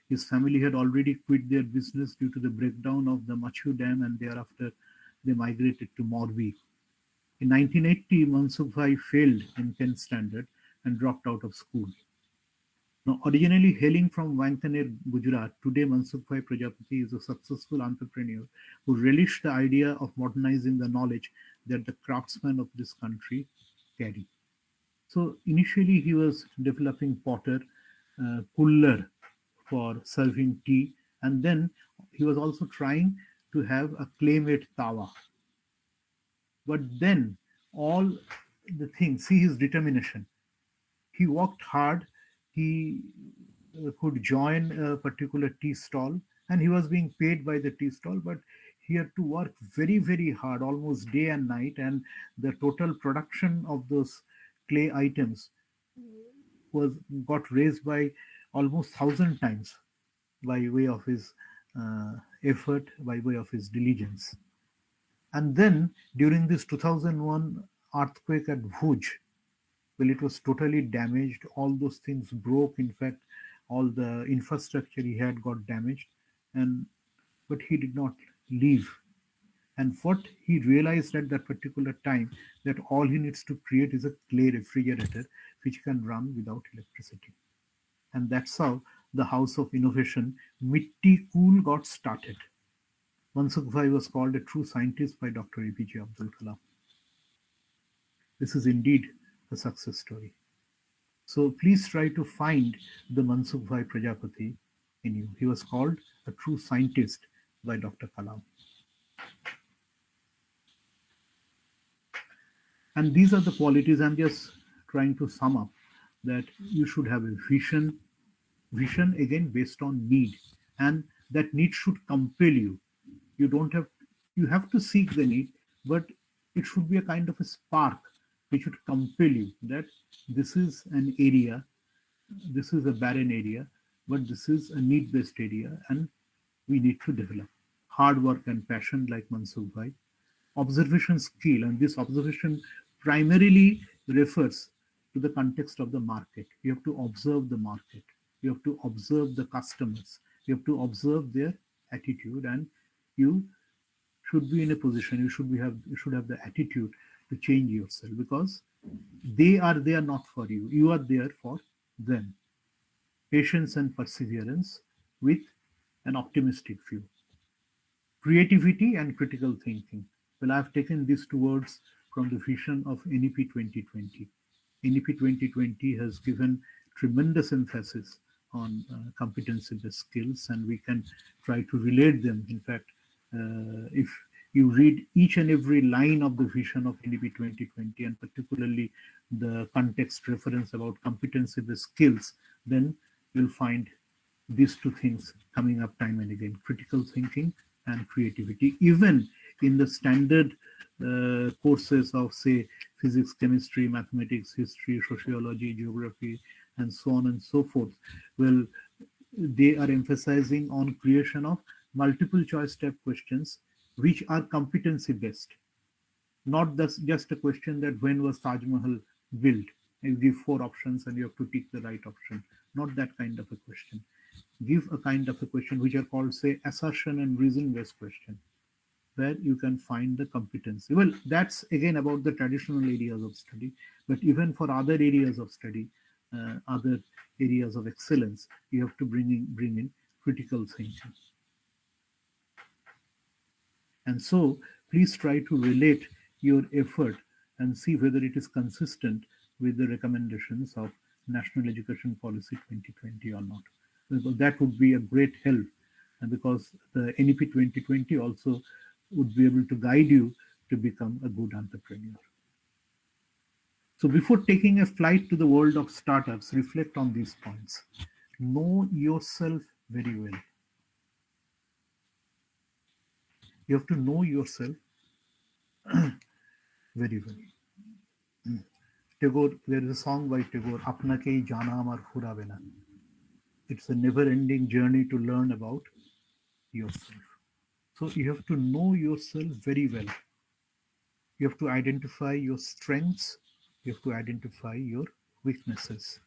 His family had already quit their business due to the breakdown of the Machu Dam, and thereafter they migrated to Morbi. In 1980, Mansukh Bhai failed in 10th standard and dropped out of school. Now, originally hailing from Wankaner, Gujarat, today Mansukh Bhai Prajapati is a successful entrepreneur who relished the idea of modernizing the knowledge that the craftsmen of this country carry. So initially he was developing potter, cooler for serving tea, and then he was also trying to have a clay-made tawa. But then all the things, see his determination. He worked hard. He could join a particular tea stall, and he was being paid by the tea stall, but he had to work very, very hard, almost day and night, and the total production of those clay items was got raised by almost 1,000 times by way of his effort, by way of his diligence. And then during this 2001 earthquake at Bhuj, well, it was totally damaged. All those things broke. In fact, all the infrastructure he had got damaged, and but he did not leave. And what he realized at that particular time, that all he needs to create is a clay refrigerator which can run without electricity. And that's how the House of Innovation, Mitti Cool, got started. Mansukh Bhai was called a true scientist by Dr. APJ Abdul Kalam. This is indeed a success story. So please try to find the Mansukh Bhai Prajapati in you. He was called a true scientist by Dr. Kalam. And these are the qualities. I'm just trying to sum up that you should have a vision again based on need, and that need should compel you. You have to seek the need, but it should be a kind of a spark which should compel you that this is an area, this is a barren area, but this is a need based area, and we need to develop hard work and passion like Mansukh Bhai. Observation skill, and this observation primarily refers to the context of the market. You have to observe the market, you have to observe the customers, you have to observe their attitude, and you should be in a position, you should have the attitude to change yourself, because they are there not for you, you are there for them. Patience and perseverance with an optimistic view. Creativity and critical thinking. Well, I've taken these two words from the vision of NEP 2020. NEP 2020 has given tremendous emphasis on competency-based skills, and we can try to relate them. In fact, if you read each and every line of the vision of NEP 2020, and particularly the context reference about competency-based skills, then you'll find these two things coming up time and again: critical thinking and creativity. Even in the standard courses of, say, physics, chemistry, mathematics, history, sociology, geography, and so on and so forth, well, they are emphasizing on creation of multiple choice type questions which are competency based, not just a question that when was Taj Mahal built. You give four options and you have to tick the right option. Not that kind of a question. Give a kind of a question which are called, say, assertion and reason based question, where you can find the competency. Well, that's again about the traditional areas of study, but even for other areas of study, other areas of excellence, you have to bring in critical thinking. And so please try to relate your effort and see whether it is consistent with the recommendations of National Education Policy 2020 or not. Because that would be a great help, and because the NEP 2020 also would be able to guide you to become a good entrepreneur. So before taking a flight to the world of startups, reflect on these points. Know yourself very well. You have to know yourself very well. Tagore, there is a song by Tagore, Apnakei Jana Amar Furabe Na. It's a never-ending journey to learn about yourself. So you have to know yourself very well. You have to identify your strengths. You have to identify your weaknesses.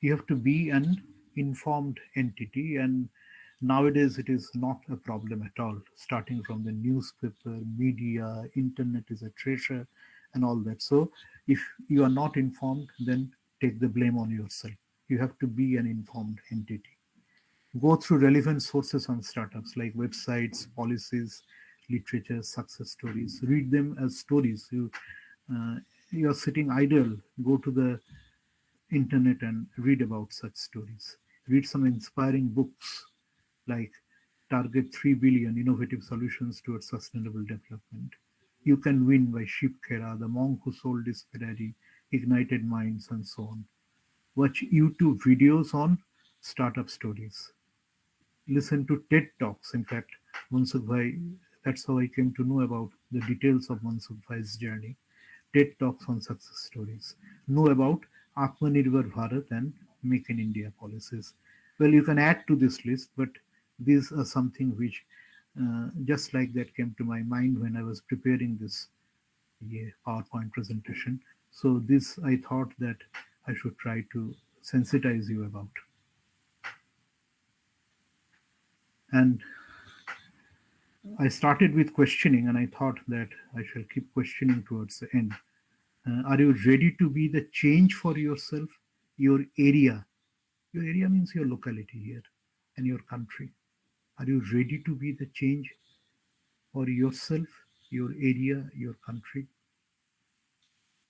You have to be an informed entity, and nowadays it is not a problem at all. Starting from the newspaper, media, internet is a treasure, and all that. So if you are not informed, then take the blame on yourself. You have to be an informed entity. Go through relevant sources on startups like websites, policies, literature, success stories. Read them as stories. You are sitting idle. Go to the internet and read about such stories. Read some inspiring books like Target 3 Billion Innovative Solutions Towards Sustainable Development. You Can Win by Shiv Khera, The Monk Who Sold His Ferrari, Ignited Minds, and so on. Watch YouTube videos on startup stories. Listen to TED Talks. In fact, Mansukh Bhai, that's how I came to know about the details of Mansukh Bhai's journey. TED Talks on success stories. Know about Atmanirbhar Bharat and Make in India policies. Well, you can add to this list, but these are something which just like that came to my mind when I was preparing this PowerPoint presentation. So this I thought that I should try to sensitize you about. And I started with questioning, and I thought that I shall keep questioning towards the end. Are you ready to be the change for yourself, your area? Your area means your locality here and your country. Are you ready to be the change for yourself, your area, your country?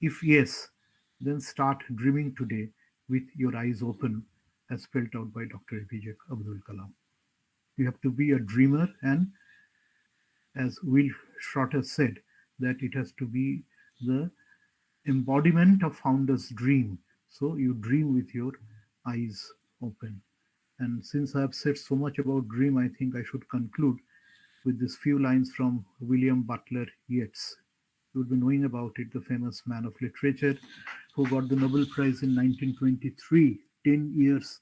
If yes, then start dreaming today with your eyes open, as spelled out by Dr. APJ Abdul Kalam. You have to be a dreamer, and as Will Shorter said, that it has to be the embodiment of founder's dream. So you dream with your eyes open. And since I have said so much about dream, I think I should conclude with these few lines from William Butler Yeats. You would be knowing about it, the famous man of literature who got the Nobel Prize in 1923, 10 years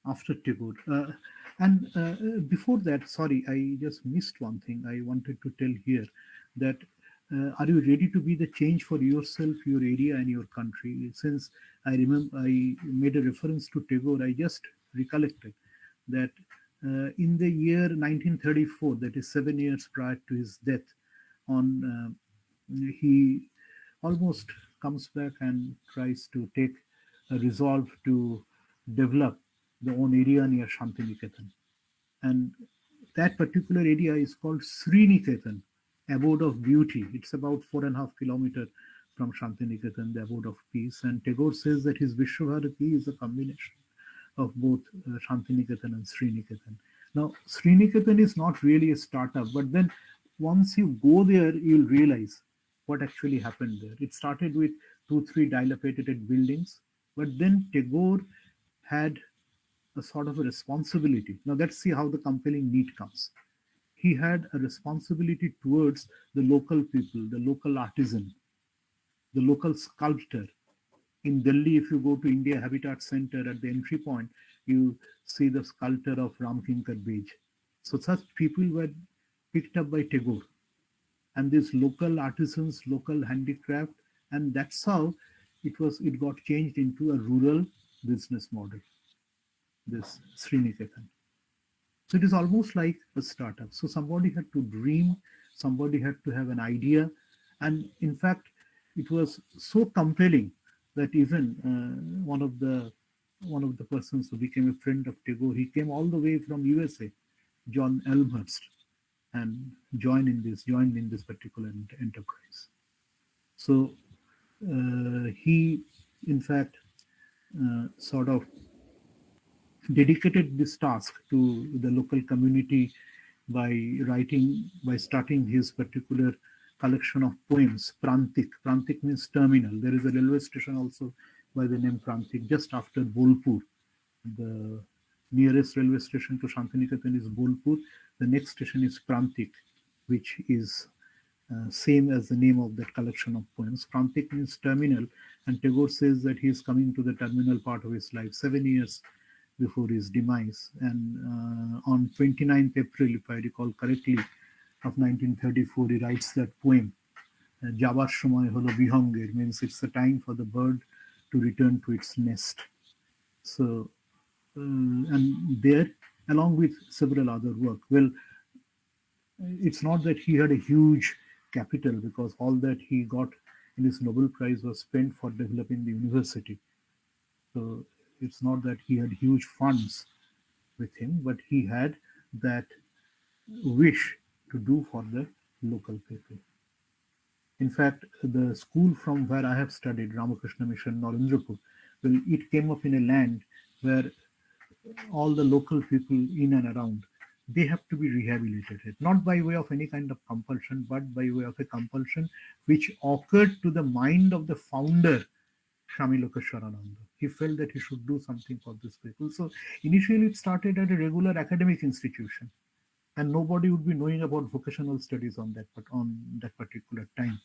after Tagore. And before that, sorry, I just missed one thing. I wanted to tell here that are you ready to be the change for yourself, your area, and your country? Since I remember I made a reference to Tagore, I just recollected that in the year 1934, that is 7 years prior to his death, on he almost comes back and tries to take a resolve to develop the own area near Shantiniketan. And that particular area is called Sriniketan, abode of beauty. It's about 4.5 kilometers from Shantiniketan, the abode of peace. And Tagore says that his Vishwabharati is a combination of both Shantiniketan and Sriniketan. Now, Sriniketan is not really a startup, but then once you go there, you'll realize what actually happened there. It started with 2, 3 dilapidated buildings, but then Tagore had a sort of a responsibility. Now let's see how the compelling need comes. He had a responsibility towards the local people, the local artisan, the local sculptor. In Delhi, if you go to India Habitat Center at the entry point, you see the sculptor of Ramkinkar Bej. So such people were picked up by Tagore. And these local artisans, local handicraft, and that's how it got changed into a rural business model, this Sriniketan. So it is almost like a startup. So somebody had to dream, somebody had to have an idea, and in fact, it was so compelling that even one of the persons who became a friend of Tagore, he came all the way from USA, John Elmhurst, and joined in this particular enterprise. So he, in fact, sort of dedicated this task to the local community by starting his particular collection of poems, Prantik. Prantik means terminal. There is a railway station also by the name Prantik, just after Bolpur. The nearest railway station to Shantiniketan is Bolpur. The next station is Prantik, which is same as the name of that collection of poems. Prantik means terminal, And Tagore says that he is coming to the terminal part of his life 7 years before his demise. And on 29th April, if I recall correctly, of 1934, he writes that poem, যাবার সময় হলো বিহঙ্গের, means it's the time for the bird to return to its nest. So, and there, along with several other work, well, it's not that he had a huge capital, because all that he got in his Nobel Prize was spent for developing the university. So it's not that he had huge funds with him, but he had that wish to do for the local people. In fact, the school from where I have studied, Ramakrishna Mission, Narendrapur, well, it came up in a land where all the local people in and around, they have to be rehabilitated, not by way of any kind of compulsion, but by way of a compulsion which occurred to the mind of the founder, Swami Lokeshwarananda. He felt that he should do something for these people. So initially it started at a regular academic institution, and nobody would be knowing about vocational studies on that particular time.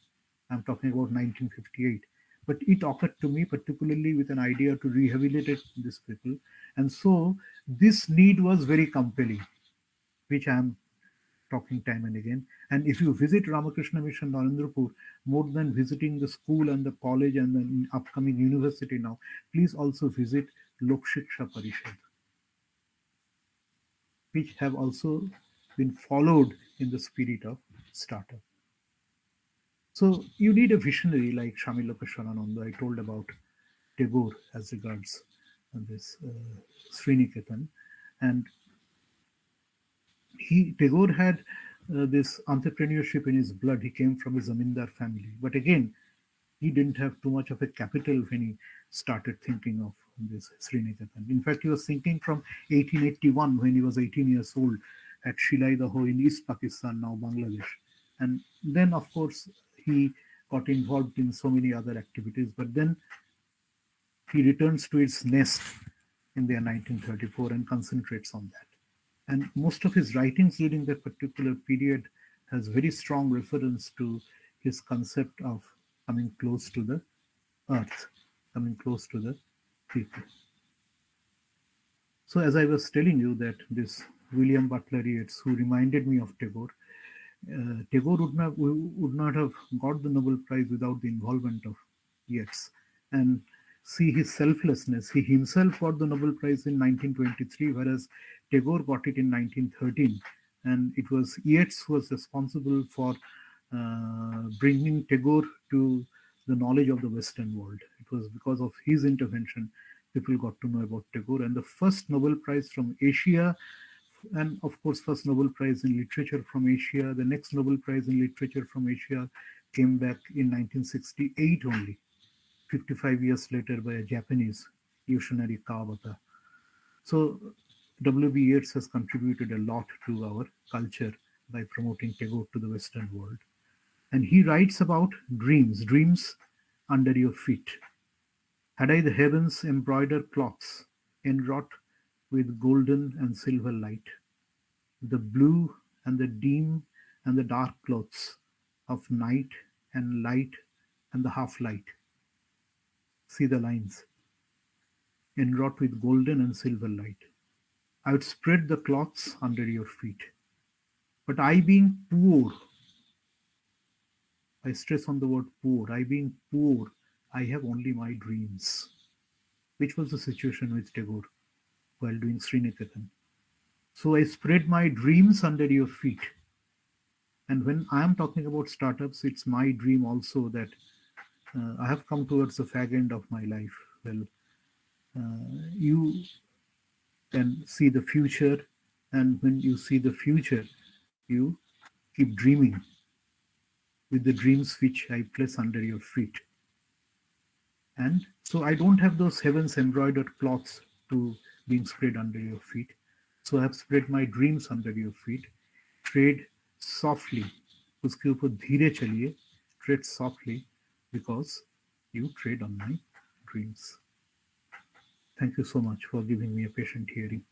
I'm talking about 1958. But it occurred to me particularly with an idea to rehabilitate these people. And so this need was very compelling, which I am talking time and again. And if you visit Ramakrishna Mission Narendrapur, more than visiting the school and the college and the upcoming university now, please also visit Lok Shiksha Parishad, which have also been followed in the spirit of startup. So you need a visionary like Swami Lokeshwarananda. I told about Tagore as regards this Sriniketan, and Tagore had this entrepreneurship in his blood. He came from a zamindar family, but again, he didn't have too much of a capital when he started thinking of this Sriniketan. In fact, he was thinking from 1881, when he was 18 years old, at Shilaidaho in East Pakistan, now Bangladesh. And then, of course, he got involved in so many other activities, but then he returns to its nest in the year 1934 and concentrates on that. And most of his writings during that particular period has very strong reference to his concept of coming close to the earth, coming close to the people. So as I was telling you that this William Butler Yeats, who reminded me of Tagore, Tagore would not have got the Nobel Prize without the involvement of Yeats. And see his selflessness. He himself got the Nobel Prize in 1923, whereas Tagore got it in 1913. And it was Yeats who was responsible for bringing Tagore to the knowledge of the Western world. It was because of his intervention people got to know about Tagore. And the first Nobel Prize from Asia, and of course, first Nobel Prize in literature from Asia, the next Nobel Prize in literature from Asia came back in 1968 only, 55 years later, by a Japanese, Yoshinari Kawabata. So W.B. Yeats has contributed a lot to our culture by promoting Tagore to the Western world. And he writes about dreams under your feet. Had I the heavens embroider cloths, enwrought with golden and silver light, the blue and the dim and the dark clothes of night and light and the half light. See the lines. Enwrought with golden and silver light. I would spread the cloths under your feet. But I being poor, I stress on the word poor, I being poor, I have only my dreams, which was the situation with Tagore while doing Sriniketan. So I spread my dreams under your feet. And when I am talking about startups, it's my dream also that I have come towards the fag end of my life. Well, you can see the future, and when you see the future, you keep dreaming with the dreams which I place under your feet. And so I don't have those heavens embroidered cloths to being spread under your feet. So I have spread my dreams under your feet. Tread softly, उसके ऊपर धीरे चलिए, tread softly, because you tread on my dreams. Thank you so much for giving me a patient hearing.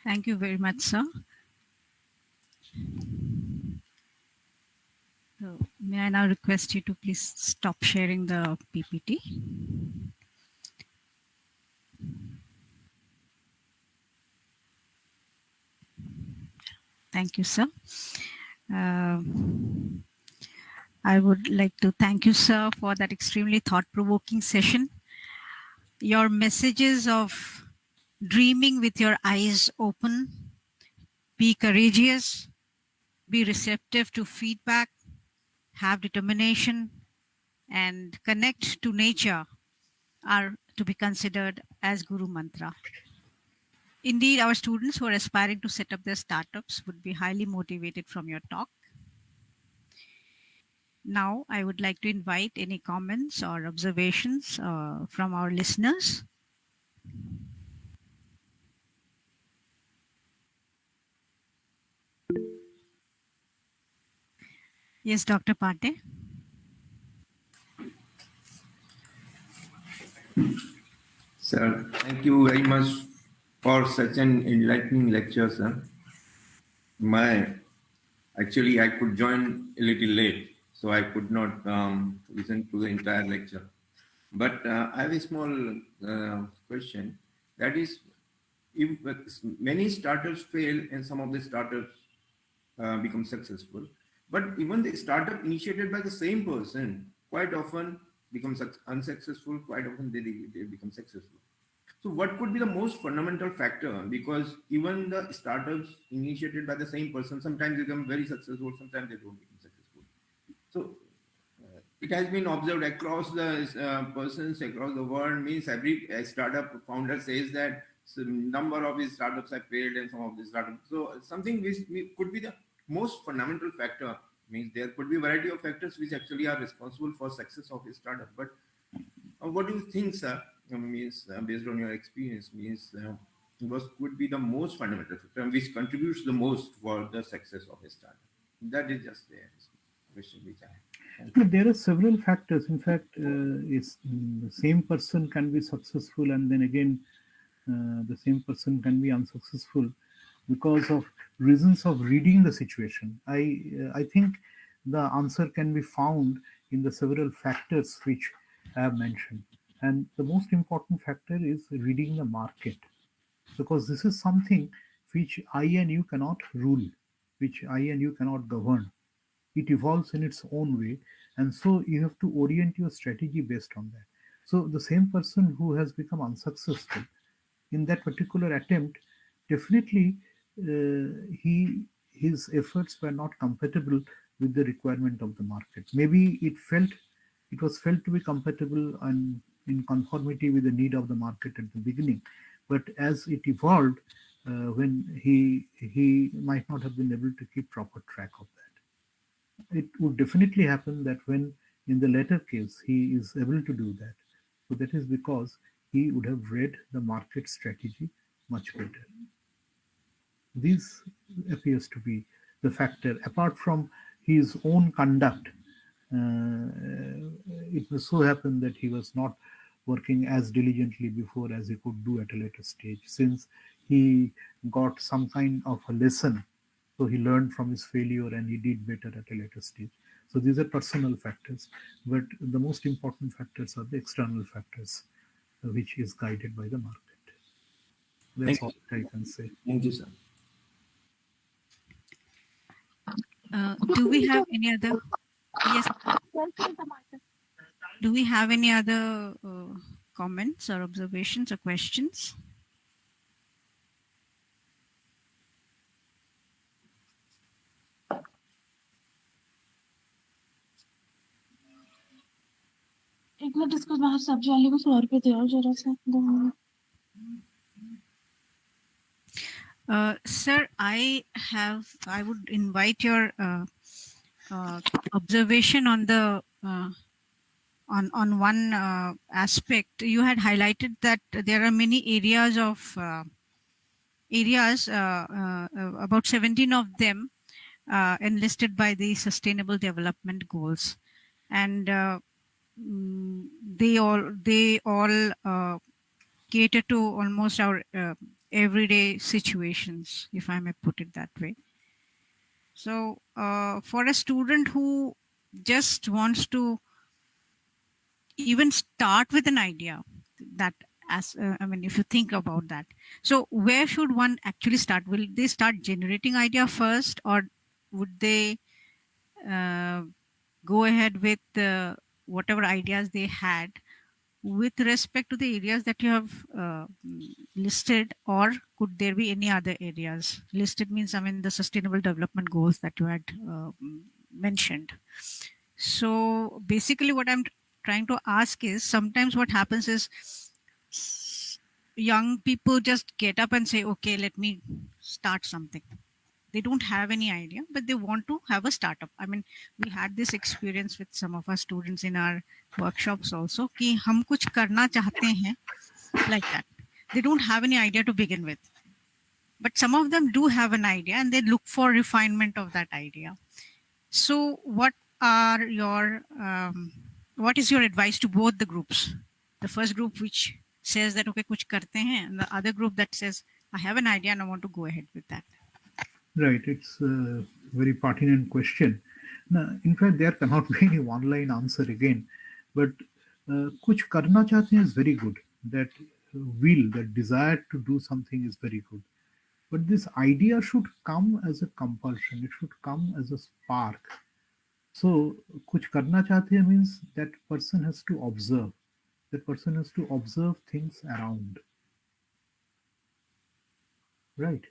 Thank you very much, sir. So May I now request you to please stop sharing the PPT? Thank you, sir. I would like to thank you, sir, for that extremely thought-provoking session. Your messages of dreaming with your eyes open, be courageous, be receptive to feedback, have determination, and connect to nature are to be considered as Guru Mantra. Indeed, our students who are aspiring to set up their startups would be highly motivated from your talk. Now, I would like to invite any comments or observations from our listeners. Yes, Dr. Pandey. Sir, thank you very much for such an enlightening lecture, sir. Actually, I could join a little late, so I could not listen to the entire lecture. But I have a small question. That is, if many startups fail and some of the startups become successful, but even the startup initiated by the same person quite often becomes unsuccessful, quite often they become successful. So what could be the most fundamental factor? Because even the startups initiated by the same person sometimes become very successful, sometimes they don't become successful. So it has been observed across the persons across the world. Means every startup founder says that some number of his startups have failed and some of the startups. So something which could be the most fundamental factor. Means there could be a variety of factors which actually are responsible for success of a startup. But what do you think, sir? Means based on your experience, means what could be the most fundamental factor which contributes the most for the success of a startup? That is just a question which I have. But there are several factors. In fact, the same person can be successful, and then again, the same person can be unsuccessful because of reasons of reading the situation. I think the answer can be found in the several factors which I have mentioned, and the most important factor is reading the market, because this is something which I and you cannot rule, which I and you cannot govern. It evolves in its own way, and so you have to orient your strategy based on that. So the same person who has become unsuccessful in that particular attempt, definitely he his efforts were not compatible with the requirement of the market. Maybe it was felt to be compatible and in conformity with the need of the market at the beginning, but as it evolved, when he might not have been able to keep proper track of that. It would definitely happen that when in the latter case he is able to do that, so that is because he would have read the market strategy much better. This appears to be the factor. Apart from his own conduct, it may so happen that he was not working as diligently before as he could do at a later stage, since he got some kind of a lesson. So he learned from his failure and he did better at a later stage. So these are personal factors, but the most important factors are the external factors, which is guided by the market. That's Thank all I can say. Thank you, sir. Do we have any other? Yes. Do we have any other comments or observations or questions? एक minute इसको बाहर सब्जी वाले को 100 रुपए दे और जरा सा 2 minute Sir, I would invite your observation on the on one aspect. You had highlighted that there are many areas of about 17 of them enlisted by the Sustainable Development Goals, and they all cater to almost our everyday situations, if I may put it that way. So for a student who just wants to even start with an idea, that as I mean, if you think about that, so where should one actually start? Will they start generating idea first, or would they uh, go ahead with whatever ideas they had with respect to the areas that you have listed, or could there be any other areas listed? Means, I mean, the sustainable development goals that you had mentioned. So basically what I'm trying to ask is, sometimes what happens is young people just get up and say, okay, let me start something. They don't have any idea, but they want to have a startup. I mean, we had this experience with some of our students in our workshops also, कि हम कुछ करना चाहते हैं, like that. They don't have any idea to begin with, but some of them do have an idea and they look for refinement of that idea. So what is your advice to both the groups? The first group which says that okay, kuch karte hain, and the other group that says I have an idea and I want to go ahead with that. Right, it's a very pertinent question. Now, in fact, there cannot be any one-line answer again, but kuch karna chahte hain is very good. That will, that desire to do something is very good. But this idea should come as a compulsion. It should come as a spark. So, kuch karna chahte hain means that person has to observe. That person has to observe things around. Right.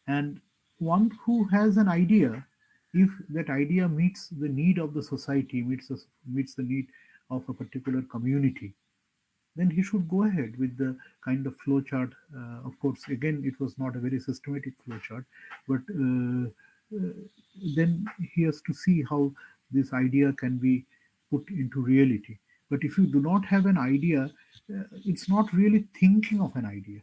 And one who has an idea, if that idea meets the need of the society, meets the need of a particular community, then he should go ahead with the kind of flow chart. Of course, again, it was not a very systematic flow chart, but then he has to see how this idea can be put into reality. But if you do not have an idea, it's not really thinking of an idea.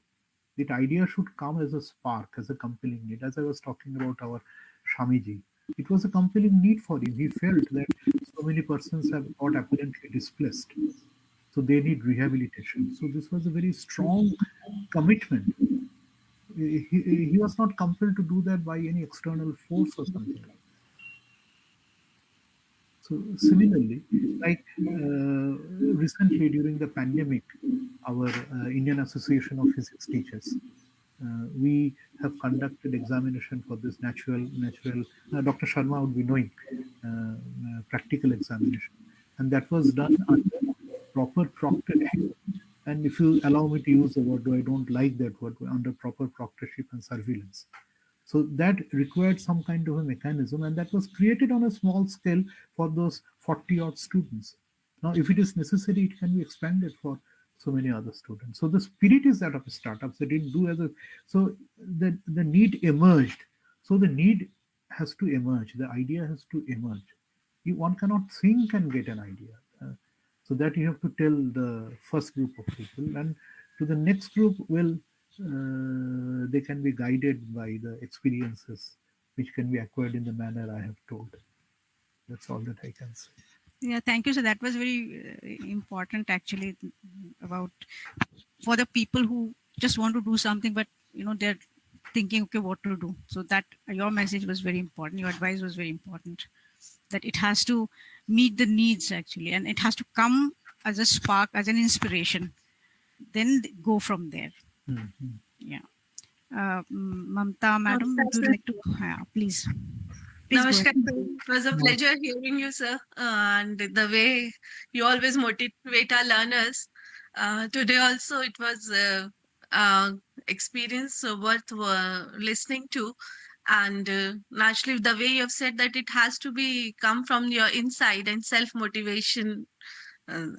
That idea should come as a spark, as a compelling need. As I was talking about our Shamiji, it was a compelling need for him. He felt that so many persons have got apparently displaced, so they need rehabilitation. So this was a very strong commitment. He was not compelled to do that by any external force or something like that. So similarly, like recently during the pandemic, our Indian Association of Physics Teachers, we have conducted examination for this natural. Dr. Sharma would be knowing practical examination, and that was done under proper proctorship. And if you allow me to use the word, though I don't like that word, under proper proctorship and surveillance. So that required some kind of a mechanism, and that was created on a small scale for those 40 odd students. Now, if it is necessary, it can be expanded for so many other students. So the spirit is that of startups. They didn't do as a, so the need emerged. So the need has to emerge. The idea has to emerge. One cannot think and get an idea. So that you have to tell the first group of people, and to the next group, well, they can be guided by the experiences which can be acquired in the manner I have told. That's all that I can say. Yeah, thank you. So that was very important actually, about for the people who just want to do something, but they're thinking, okay, what to do. So that your message was very important. Your advice was very important. That it has to meet the needs actually, and it has to come as a spark, as an inspiration. Then go from there. Mm-hmm. Yeah. Mamta, madam, would you like to? Please. Namaskar. It was a pleasure hearing you, sir, and the way you always motivate our learners. Today also, it was experience worth listening to, and naturally, the way you have said that it has to be come from your inside, and self motivation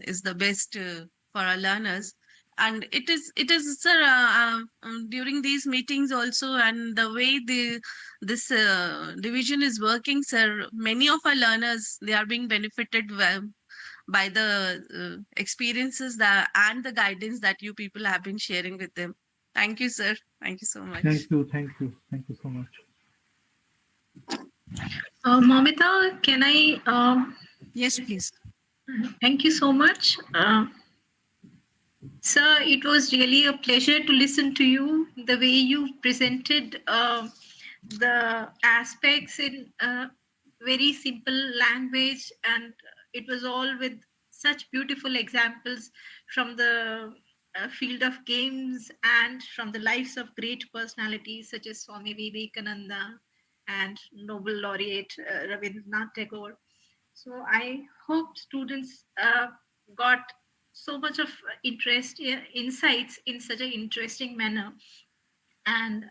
is the best for our learners. And it is sir, during these meetings also, and the way this division is working, sir, many of our learners, they are being benefited by the experiences and the guidance that you people have been sharing with them. Thank you, sir. Thank you so much. Thank you so much. Momita, can I? Yes, please. Thank you so much. Sir, it was really a pleasure to listen to you, the way you presented the aspects in very simple language, and it was all with such beautiful examples from the field of games and from the lives of great personalities such as Swami Vivekananda and Nobel laureate Rabindranath Tagore. So I hope students got so much of interest, insights in such an interesting manner. And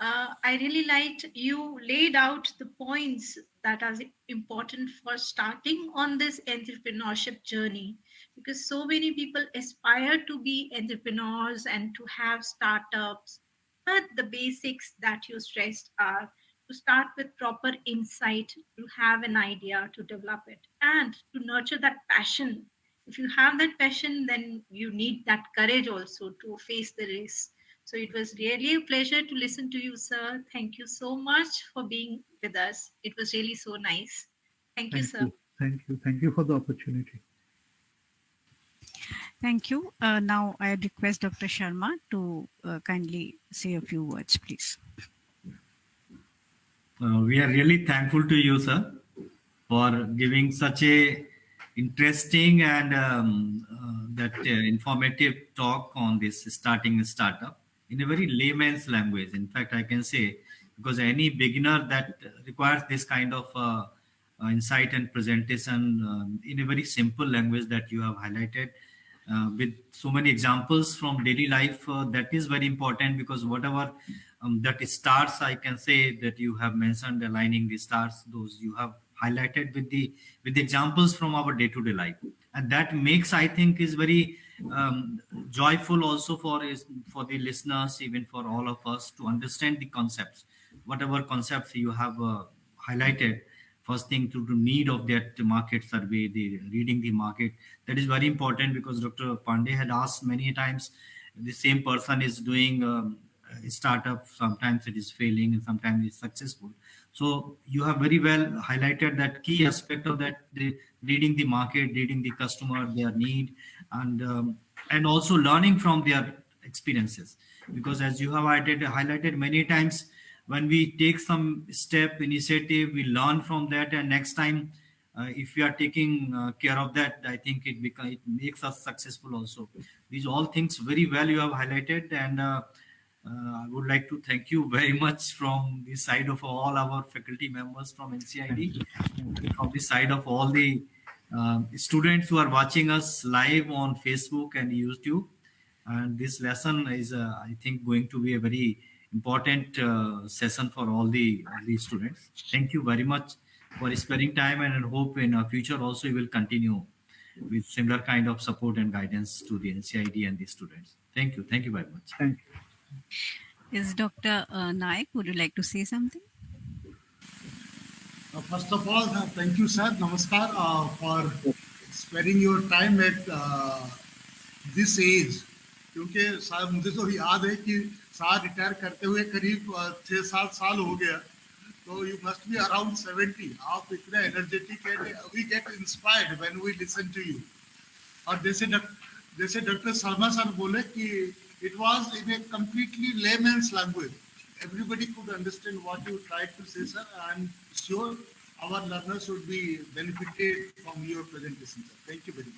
I really liked you laid out the points that are important for starting on this entrepreneurship journey, because so many people aspire to be entrepreneurs and to have startups. But the basics that you stressed are to start with proper insight, to have an idea, to develop it, and to nurture that passion. If you have that passion, then you need that courage also to face the risk. So it was really a pleasure to listen to you, sir. Thank you so much for being with us. It was really so nice. Thank you, Thank sir. you. Thank you. Thank you for the opportunity. Thank you. Now I request Dr. Sharma to kindly say a few words, please. We are really thankful to you, sir, for giving such a interesting and informative talk on this starting a startup in a very layman's language. In fact, I can say, because any beginner that requires this kind of insight and presentation in a very simple language that you have highlighted with so many examples from daily life, that is very important, because whatever that stars, I can say that you have mentioned aligning the stars, those you have highlighted with the examples from our day-to-day life, and that makes, I think, is very joyful also for the listeners, even for all of us, to understand the concepts, whatever concepts you have highlighted. First thing, to the need of that market survey, the reading the market, that is very important, because Dr. Pandey had asked many times, the same person is doing a startup, sometimes it is failing and sometimes it's successful. So you have very well highlighted that key aspect of that, the reading the market, reading the customer, their need, and also learning from their experiences, because as you have highlighted many times, when we take some step initiative, we learn from that, and next time, if we are taking care of that, I think it makes us successful also. These all things very well you have highlighted, and I would like to thank you very much from the side of all our faculty members from NCID, from the side of all the students who are watching us live on Facebook and YouTube. And this lesson is, I think, going to be a very important session for all the students. Thank you very much for sparing time, and I hope in future also you will continue with similar kind of support and guidance to the NCID and the students. Thank you. Thank you very much. Thank you. Is Dr. Naik, would you like to say something? First of all, thank you, sir. Namaskar, for sparing your time at this age. क्योंकि साहब मुझे तो याद है कि साहब retire करते हुए करीब 6-7 साल हो गया, तो you must be around 70. आप इतने energetic हैं, we get inspired when we listen to you. और जैसे डॉक्टर शर्मा सर बोले कि it was in a completely layman's language. Everybody could understand what you tried to say, sir. I'm sure our learners should be benefited from your presentation, sir. Thank you very much.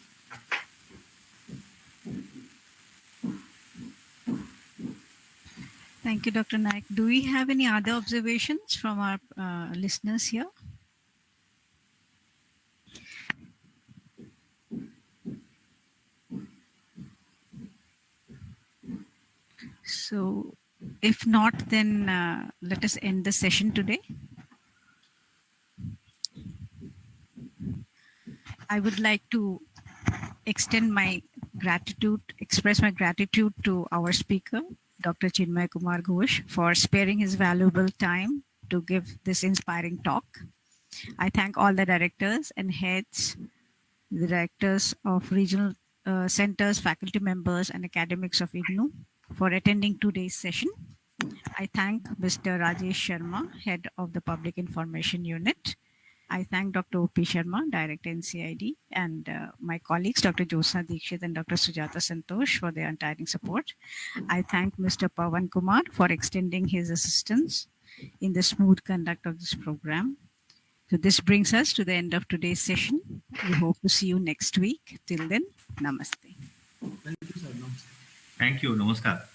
Thank you, Dr. Naik. Do we have any other observations from our listeners here? So, if not, then let us end the session today. I would like to express my gratitude to our speaker, Dr. Chinmay Kumar Ghosh, for sparing his valuable time to give this inspiring talk. I thank all the directors and heads, the directors of regional centers, faculty members, and academics of IGNOU for attending today's session. I thank Mr. Rajesh Sharma, Head of the Public Information Unit. I thank Dr. O.P. Sharma, Director NCID, and my colleagues, Dr. Josna Dikshit and Dr. Sujata Santosh, for their untiring support. I thank Mr. Pawan Kumar for extending his assistance in the smooth conduct of this program. So this brings us to the end of today's session. We hope to see you next week. Till then, namaste. Thank you, sir. Namaste. Thank you. Namaskar.